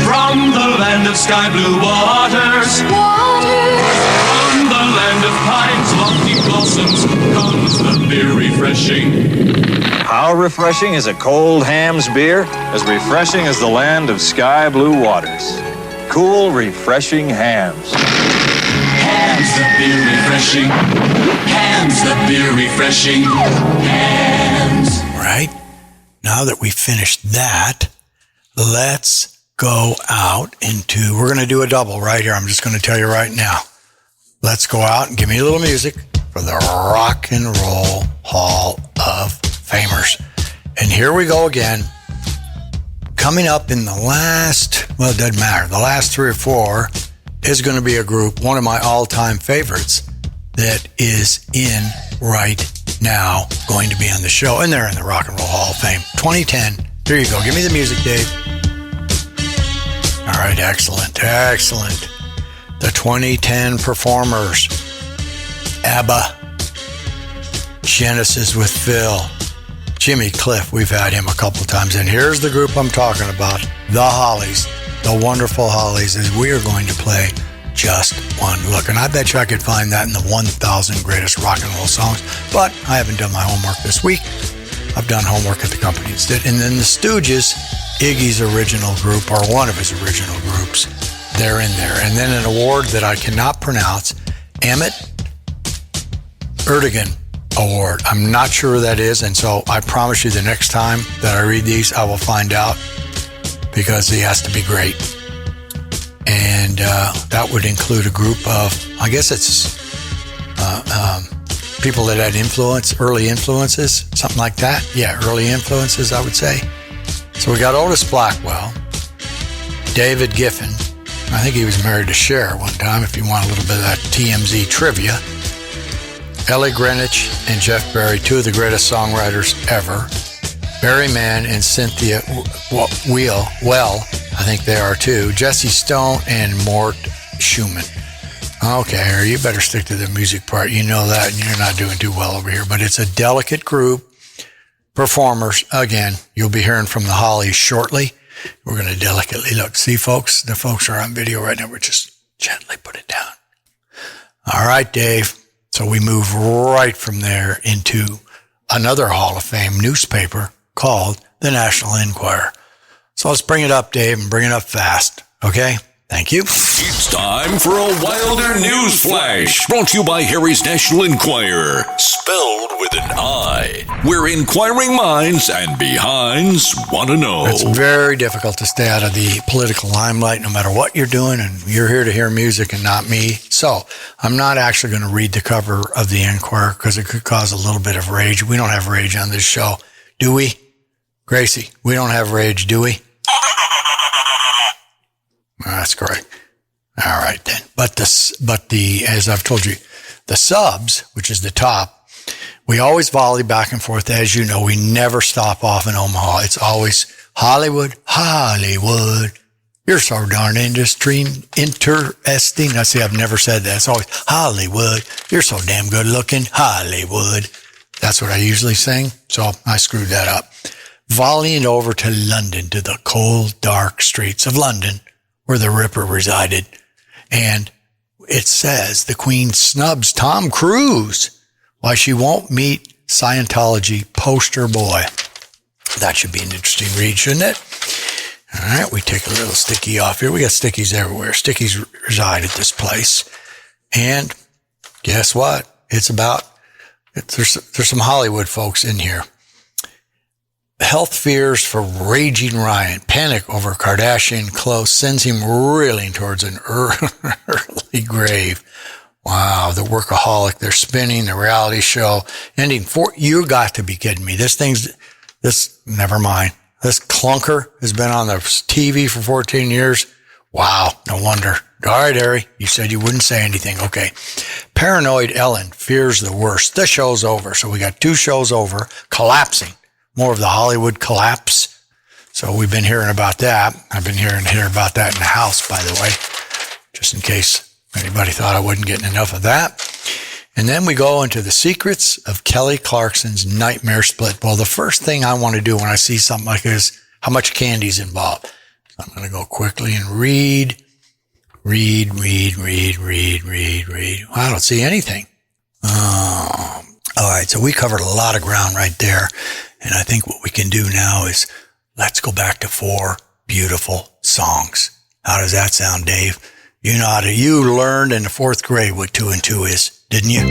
From the land of sky blue waters, from the land of pines, lofty blossoms, comes the beer refreshing. How refreshing is a cold Ham's beer? As refreshing as the land of sky blue waters. Cool, refreshing Hams. Hams the beer refreshing. Hams the beer refreshing. Hams. Right? Now that we finished that, let's go out into, we're going to do a double right here. I'm just going to tell you right now. Let's go out and give me a little music for the Rock and Roll Hall of Famers. And here we go again. Coming up in the last, well, it doesn't matter. The last 3 or 4 is going to be a group, one of my all-time favorites that is in right now, going to be on the show. And they're in the Rock and Roll Hall of Fame. 2010. Here you go. Give me the music, Dave. All right, excellent, excellent. The 2010 performers, ABBA, Genesis with Phil, Jimmy Cliff, we've had him a couple times. And here's the group I'm talking about, the Hollies, the wonderful Hollies, as we are going to play Just One Look. And I bet you I could find that in the 1,000 greatest rock and roll songs, but I haven't done my homework this week. I've done homework at the company instead. And then the Stooges, Iggy's original group, or one of his original groups, they're in there. And then an award that I cannot pronounce, Emmett Erdogan Award. I'm not sure who that is, and so I promise you the next time that I read these, I will find out, because he has to be great. And that would include a group of, I guess it's people that had influence, early influences, something like that. Yeah, early influences, I would say. So we got Otis Blackwell, David Giffen. I think he was married to Cher one time, if you want a little bit of that TMZ trivia. Ellie Greenwich and Jeff Berry, 2 of the greatest songwriters ever. Barry Mann and Cynthia Well, I think they are too. Jesse Stone and Mort Schumann. Okay, Harry, you better stick to the music part. You know that, and you're not doing too well over here. But it's a delicate group. Performers, again, you'll be hearing from the Hollies shortly. We're going to delicately look. See, folks, the folks are on video right now. We're just gently put it down. All right, Dave. So we move right from there into another Hall of Fame newspaper called the National Enquirer. So let's bring it up, Dave, and bring it up fast. Okay? Thank you. It's time for a Wilder News Flash, brought to you by Harry's National Enquirer, spelled with an I, where inquiring minds and behinds want to know. It's very difficult to stay out of the political limelight no matter what you're doing, and you're here to hear music and not me. So I'm not actually going to read the cover of the Enquirer because it could cause a little bit of rage. We don't have rage on this show, do we? Gracie, we don't have rage, do we? That's correct. All right then. But the as I've told you, the subs, which is the top, we always volley back and forth. As you know, we never stop off in Omaha. It's always Hollywood, Hollywood. You're so darn interesting. I see, I've never said that. It's always Hollywood. You're so damn good looking, Hollywood. That's what I usually sing. So I screwed that up. Volleying over to London, to the cold, dark streets of London, where the Ripper resided. And it says the Queen snubs Tom Cruise. Why she won't meet Scientology poster boy. That should be an interesting read, shouldn't it? All right, we take a little sticky off here. We got stickies everywhere. Stickies reside at this place. And guess what? There's some Hollywood folks in here. Health fears for raging riot. Panic over Kardashian clothes sends him reeling towards an early grave. Wow, the workaholic, they're spinning, the reality show, ending you got to be kidding me. Never mind. This clunker has been on the TV for 14 years. Wow, no wonder. All right, Ari, you said you wouldn't say anything. Okay. Paranoid Ellen fears the worst. The show's over. So we got 2 shows over, collapsing. More of the Hollywood collapse. So we've been hearing about that. I've been hearing about that in the house, by the way, just in case anybody thought I wasn't getting enough of that. And then we go into the secrets of Kelly Clarkson's nightmare split. Well, the first thing I want to do when I see something like this, how much candy's involved. So I'm going to go quickly and read. Well, I don't see anything. All right, so we covered a lot of ground right there. And I think what we can do now is let's go back to 4 beautiful songs. How does that sound, Dave? You learned in the 4th grade what 2 and 2 is, didn't you?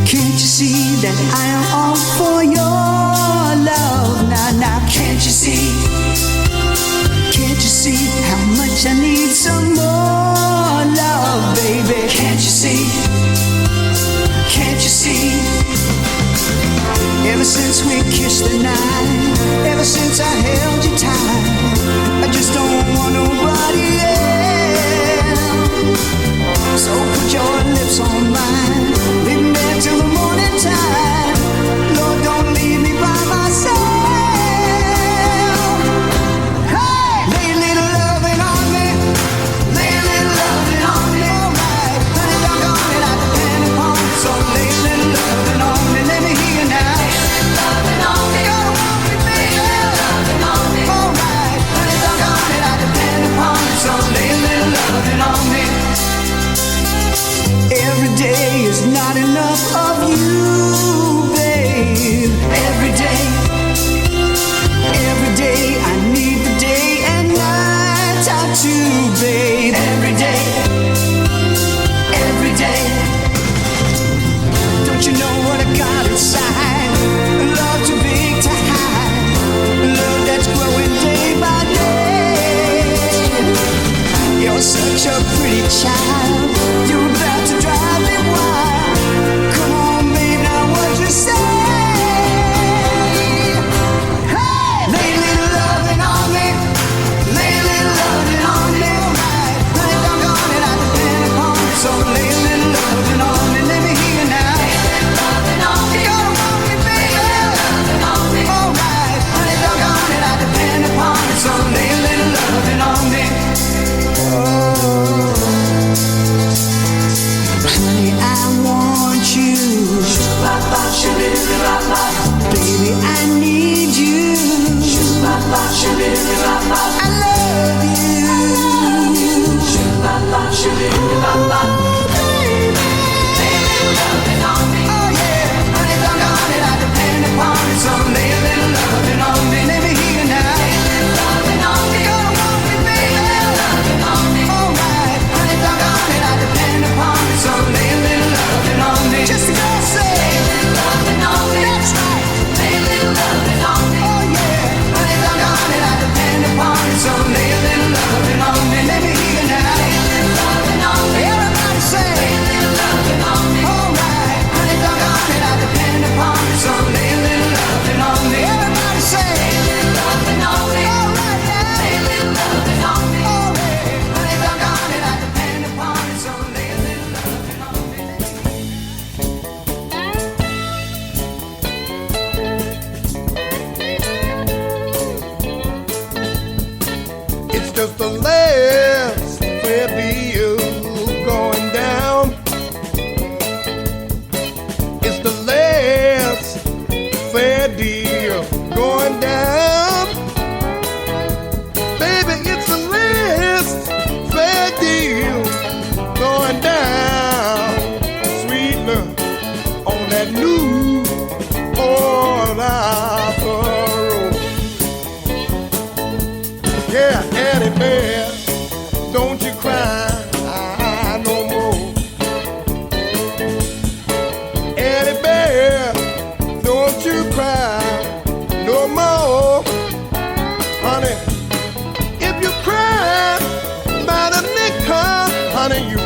Can't you see that I am all for your love? Now, can't you see? Can't you see how much I need some more love, baby? Can't you see? Can't you see? Ever since we kissed the night, ever since I held you tight, I just don't want nobody else. So put your lips on mine, leave me there till the morning time. Lord, don't leave me by myself. Hey, lay a little loving on me, lay a little loving on me. All right, honey, doggone it, I depend upon it. So lay a little loving on me, let me hear you now. Lay a little loving on me, you gotta walk with me. Lay a little loving on me. All right, honey, doggone it, I depend upon it. So lay a little loving on me. Every day is not enough of you, babe. Every day I need the day and night time too, babe. Every day. Don't you know what I got inside? Love too big to hide. Love that's growing day by day. You're such a pretty child. You're about to drive me wild. Come on, babe, now what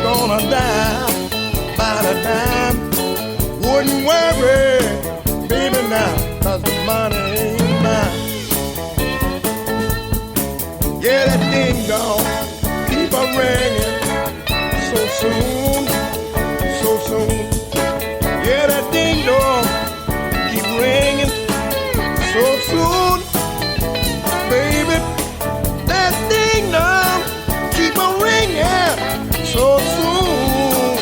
gonna die by the time. Wouldn't worry, baby, now, 'cause the money ain't mine. Yeah, that ding dong keep on ringing so soon, so soon. Yeah, that ding dong keep ringing so soon, baby. That ding dong keep on ringing so soon,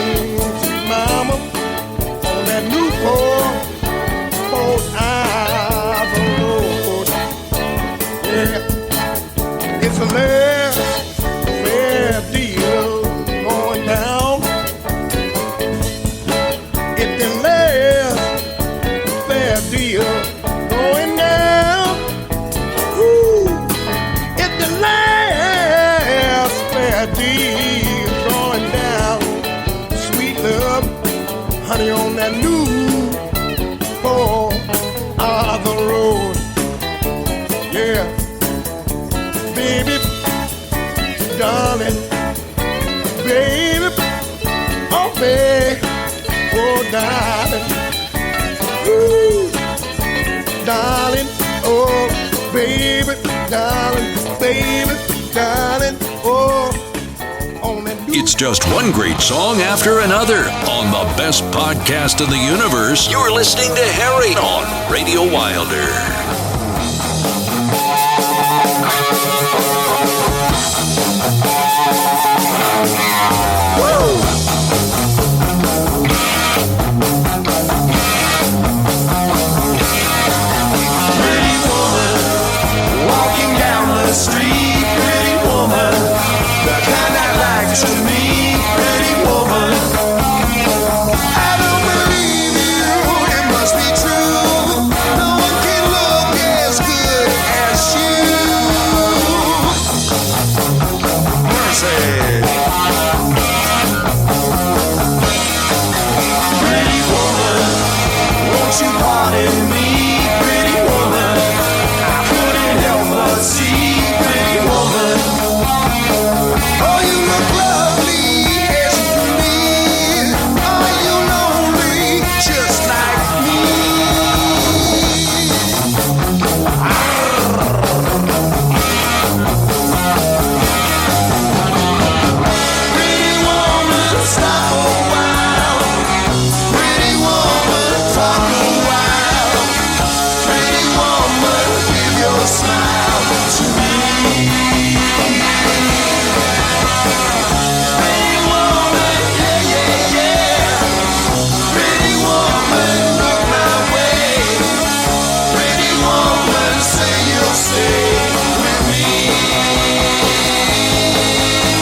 mama. On that new Port Island Road, yeah, it's a fair deal going down. It's the last fair deal going down. Ooh, it's the last fair deal going down. Sweet love, honey, on that new Port Island Road, yeah, baby, darling, baby, oh baby, oh darling, ooh, darling, oh baby, darling, oh. It's just one great song after another on the best podcast in the universe. You're listening to Harry on Radio Wilder. Pretty woman, walking down the street. Pretty woman, the kind I like to meet. Pretty woman, I don't believe you, it must be true. No one can look as good as you. Mercy. Pretty woman, won't you pardon me? Pretty woman, I couldn't help but see. Pretty woman, oh, you look lovely as you can be. Are you lonely just like me? Pretty woman, stop a while. Pretty woman, talk a while. Pretty woman, give your smile to me. Pretty woman, yeah, yeah, yeah. Pretty woman, look my way. Pretty woman, say you'll stay with me.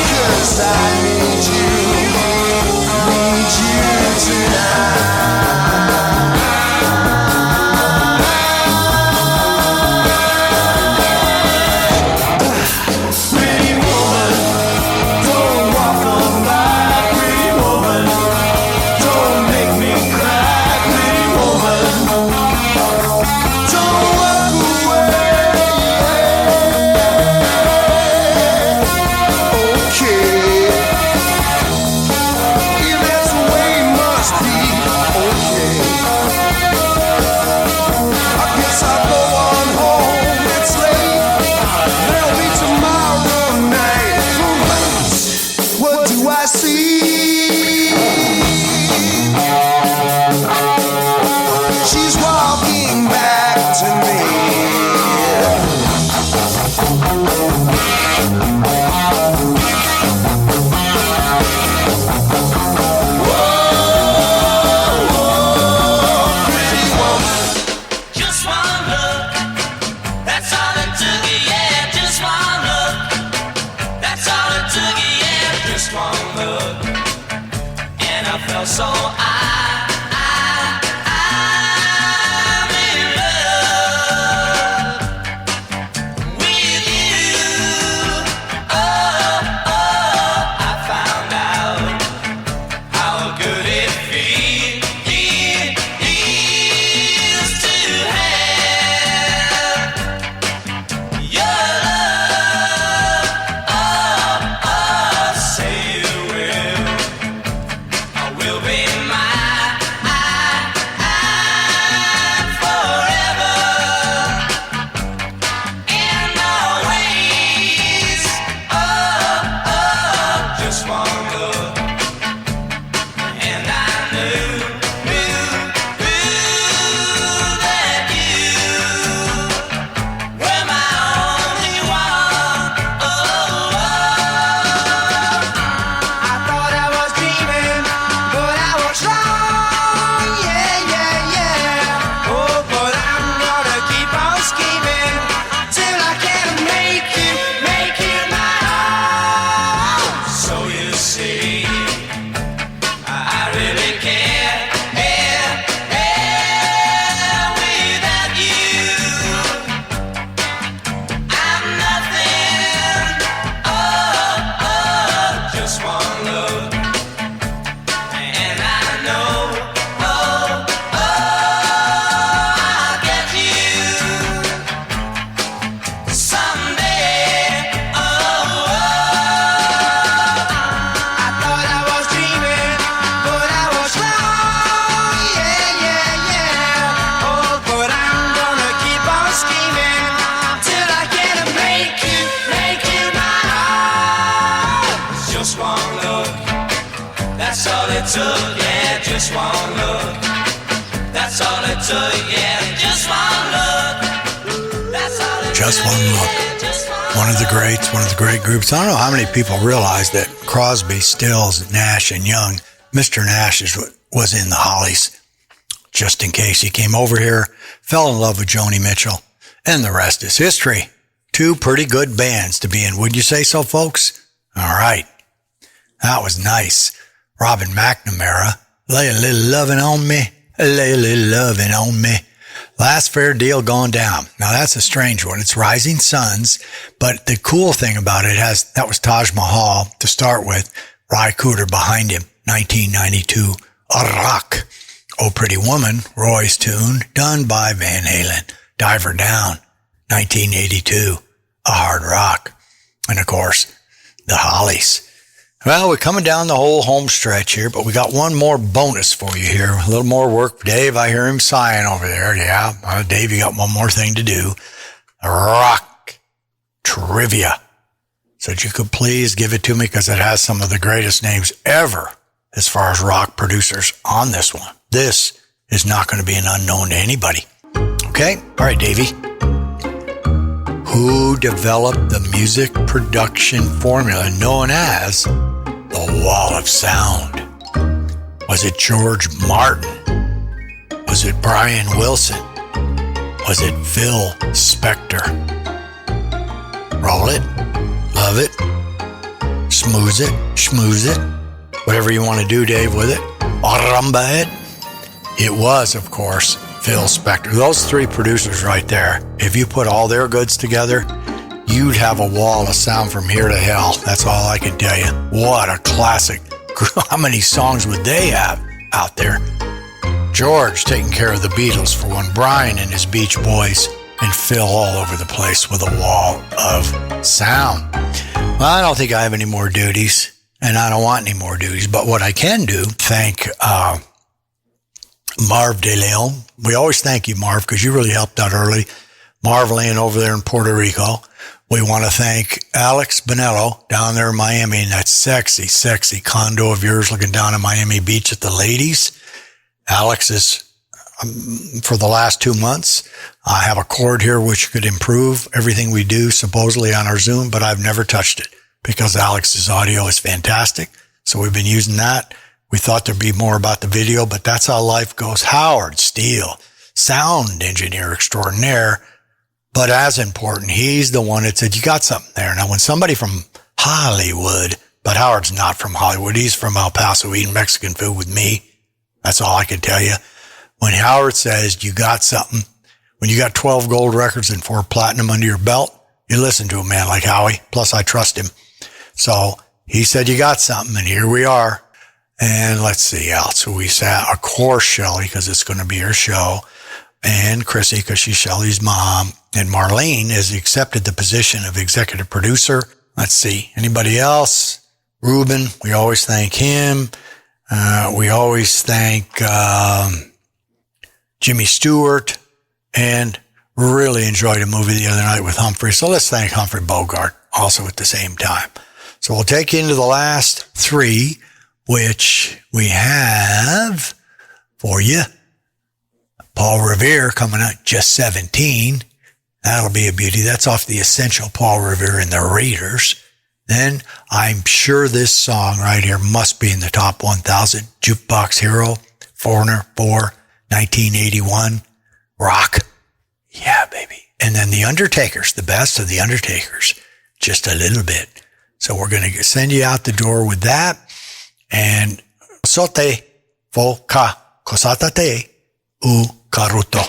'Cause I need you tonight. Pretty woman, don't walk on by. Pretty woman, don't make me cry. Pretty woman, don't walk away. Okay, if that's the way it must be. Okay, I guess I'll go on home. It's late. There'll be tomorrow night. What do I see? She's walking back to me. Pretty woman, just one look. That's all it took, yeah. Just one look. That's all it took, yeah. Just one look. And I felt so I'm in love with you. Oh, I found out how good it feels to have your love. Say you will. That's all it took, yeah, just one look. That's all it took, yeah, just one look. That's all it Just took, one look. yeah, just one One of the greats, one of the great groups. I don't know how many people realize that Crosby, Stills, Nash, and Young, Mr. Nash was in the Hollies. Just in case he came over here, fell in love with Joni Mitchell, and the rest is history. Two pretty good bands to be in. Wouldn't you say so, folks? All right. That was nice. Robin McNamara, lay a little loving on me, lay a little loving on me. Last Fair Deal Gone Down. Now that's a strange one. It's Rising Suns, but the cool thing about it that was Taj Mahal to start with. Ry Cooder behind him, 1992, a rock. Oh Pretty Woman, Roy's tune, done by Van Halen. Diver Down, 1982, a hard rock. And of course, the Hollies. Well, we're coming down the whole home stretch here, but we got one more bonus for you here. A little more work. Dave, I hear him sighing over there. Yeah, Dave, you got one more thing to do. Rock trivia. So if you could please give it to me because it has some of the greatest names ever as far as rock producers on this one. This is not going to be an unknown to anybody. Okay? All right, Davey. Who developed the music production formula known as the Wall of Sound? Was it George Martin? Was it Brian Wilson? Was it Phil Spector? Roll it, love it, smooze it, schmooze it, whatever you want to do, Dave, with it. Aramba it. It was, of course, Phil Spector. Those three producers right there, if you put all their goods together, you'd have a wall of sound from here to hell. That's all I can tell you. What a classic. How many songs would they have out there? George taking care of the Beatles for one, Brian and his Beach Boys, and Phil all over the place with a wall of sound. Well, I don't think I have any more duties, and I don't want any more duties, but what I can do, thank Marv De Leon. We always thank you, Marv, because you really helped out early. Marv laying over there in Puerto Rico. We want to thank Alex Bonello down there in Miami in that sexy, sexy condo of yours looking down at Miami Beach at the ladies. Alex is, for the last 2 months, I have a cord here which could improve everything we do supposedly on our Zoom, but I've never touched it because Alex's audio is fantastic. So we've been using that. We thought there'd be more about the video, but that's how life goes. Howard Steele, sound engineer extraordinaire, but as important, he's the one that said, you got something there. Now, when somebody from Hollywood, but Howard's not from Hollywood, he's from El Paso eating Mexican food with me. That's all I can tell you. When Howard says you got something, when you got 12 gold records and 4 platinum under your belt, you listen to a man like Howie. Plus, I trust him. So he said you got something, and here we are. And let's see else who we sat. Of course, Shelley, because it's going to be her show. And Chrissy, because she's Shelley's mom. And Marlene has accepted the position of executive producer. Let's see. Anybody else? Ruben, we always thank him. We always thank Jimmy Stewart. And really enjoyed a movie the other night with Humphrey. So let's thank Humphrey Bogart also at the same time. So we'll take you into the last 3, which we have for you. Paul Revere coming out just 17. That'll be a beauty. That's off the Essential Paul Revere and the Raiders. Then I'm sure this song right here must be in the top 1,000. Jukebox Hero, Foreigner 4, 1981. Rock. Yeah, baby. And then the Undertakers, the best of the Undertakers. Just a little bit. So we're going to send you out the door with that. And sote fo ka kosatate u karuto.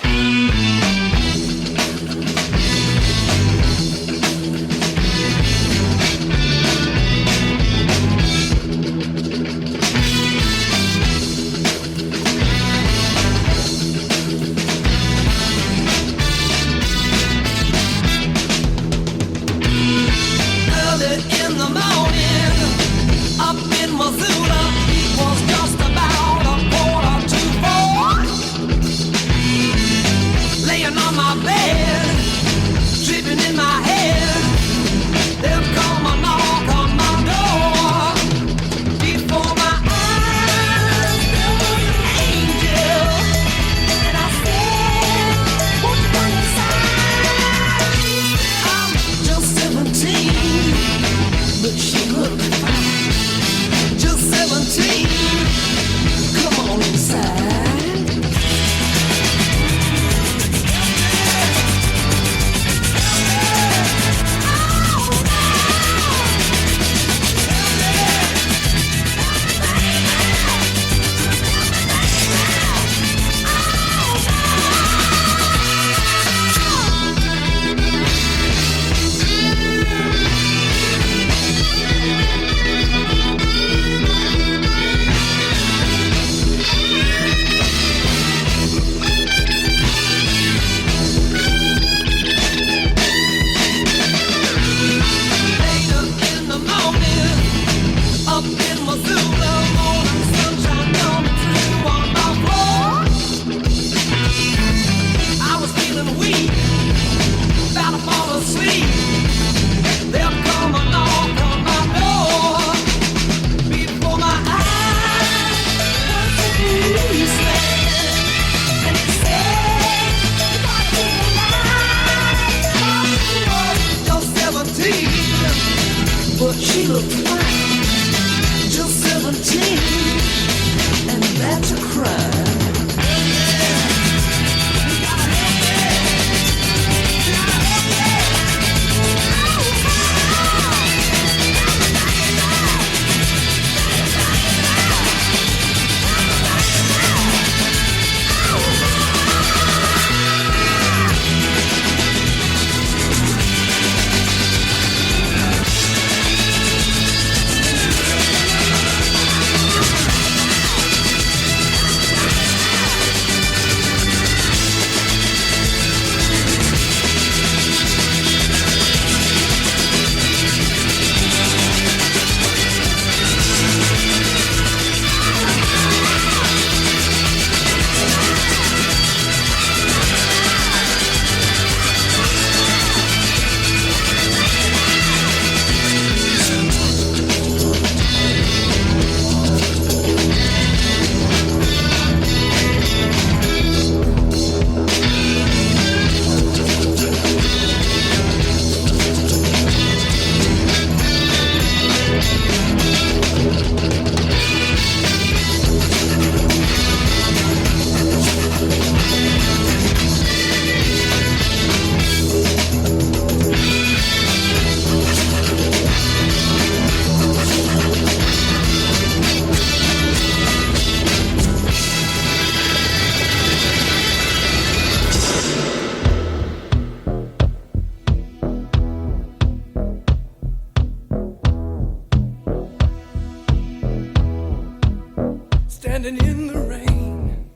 standing in the rain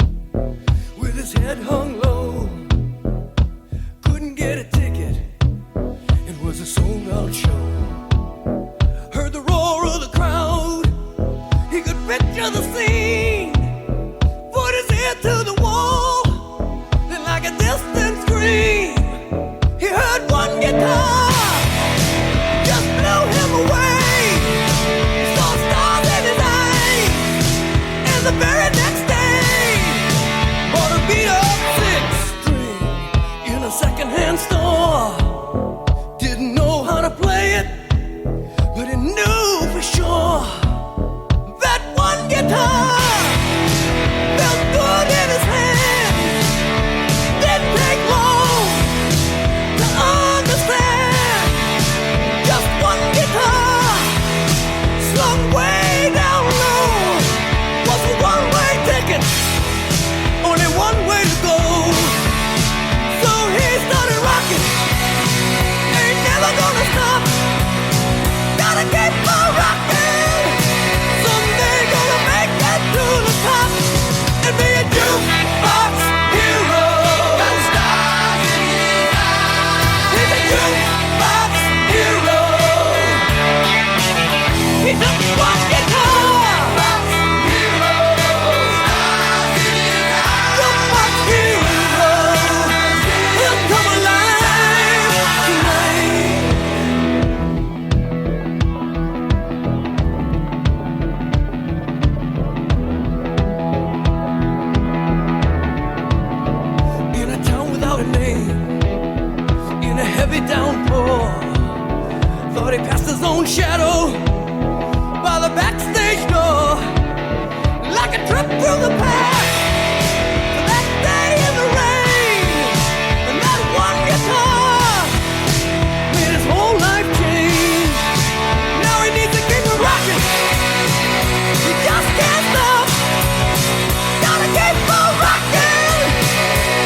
with his head hung low. Couldn't get a ticket, it was a sold-out show. Heard the roar of the crowd, he could picture the scene. Put his ear to the wall, then like a distant scream, he heard one guitar just blew him away. He saw stars in his eyes, and the very next day bought a beat-up six-string in a second-hand store. Didn't know how to play it, but he knew for sure that one guitar felt good in his hand. Didn't take long to understand. Just one guitar slung way down low was a one-way ticket, only one way to go. So he started rocking, ain't never gonna stop. Gotta keep on rocking, someday gonna make it to the top and be a jukebox hero. Got stars in his eyes. He's a jukebox hero. He took one guitar. Jukebox hero. Stars in his eyes. Jukebox hero. He'll come alive tonight. In a town without a name, in a heavy downpour, thought he passed his own shadow by the backstage door, like a trip through the past. To that day in the rain, and that one guitar made his whole life change. Now he needs to keep it rocking. He just can't stop. Gotta keep on rocking.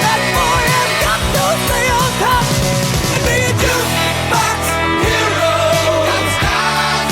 That boy has got to stay on top and be a jukebox hero. Got stars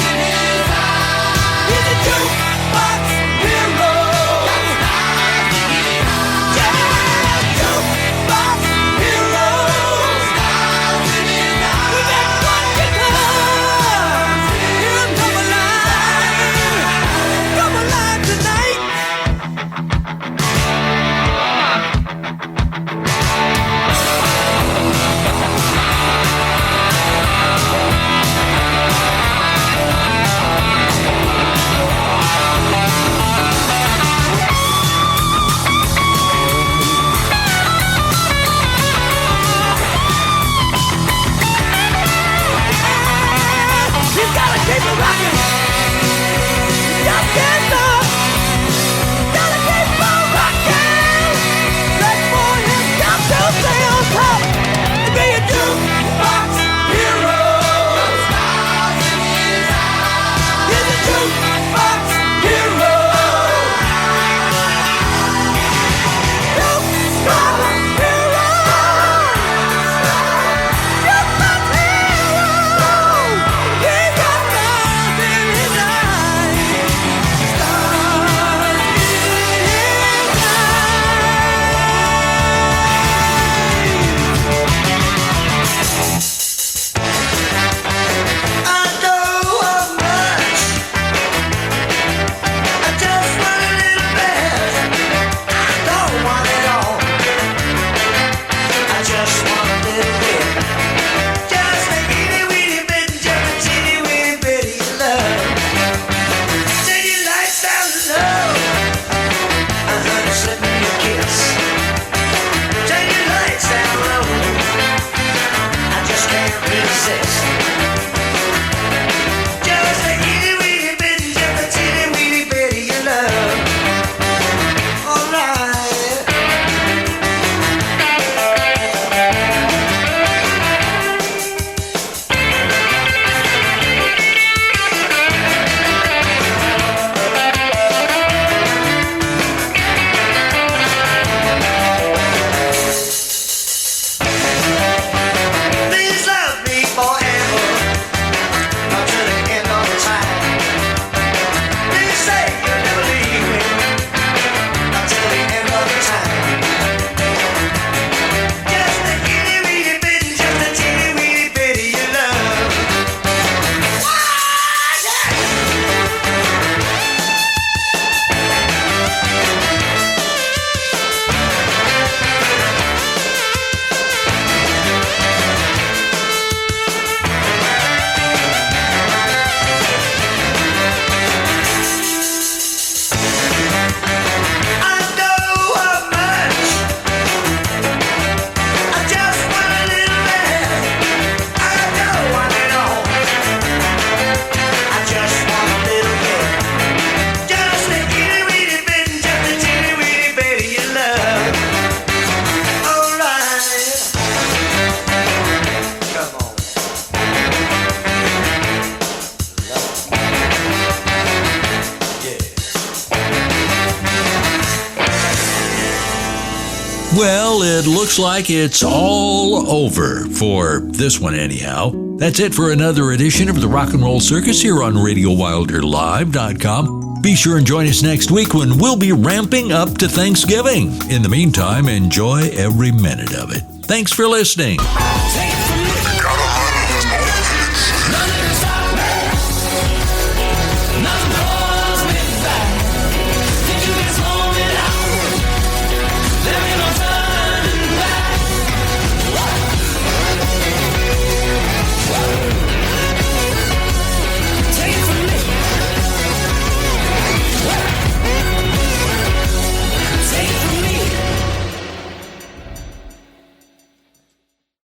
Well, it looks like it's all over for this one anyhow. That's it for another edition of the Rock and Roll Circus here on RadioWilderLive.com. Be sure and join us next week when we'll be ramping up to Thanksgiving. In the meantime, enjoy every minute of it. Thanks for listening. Take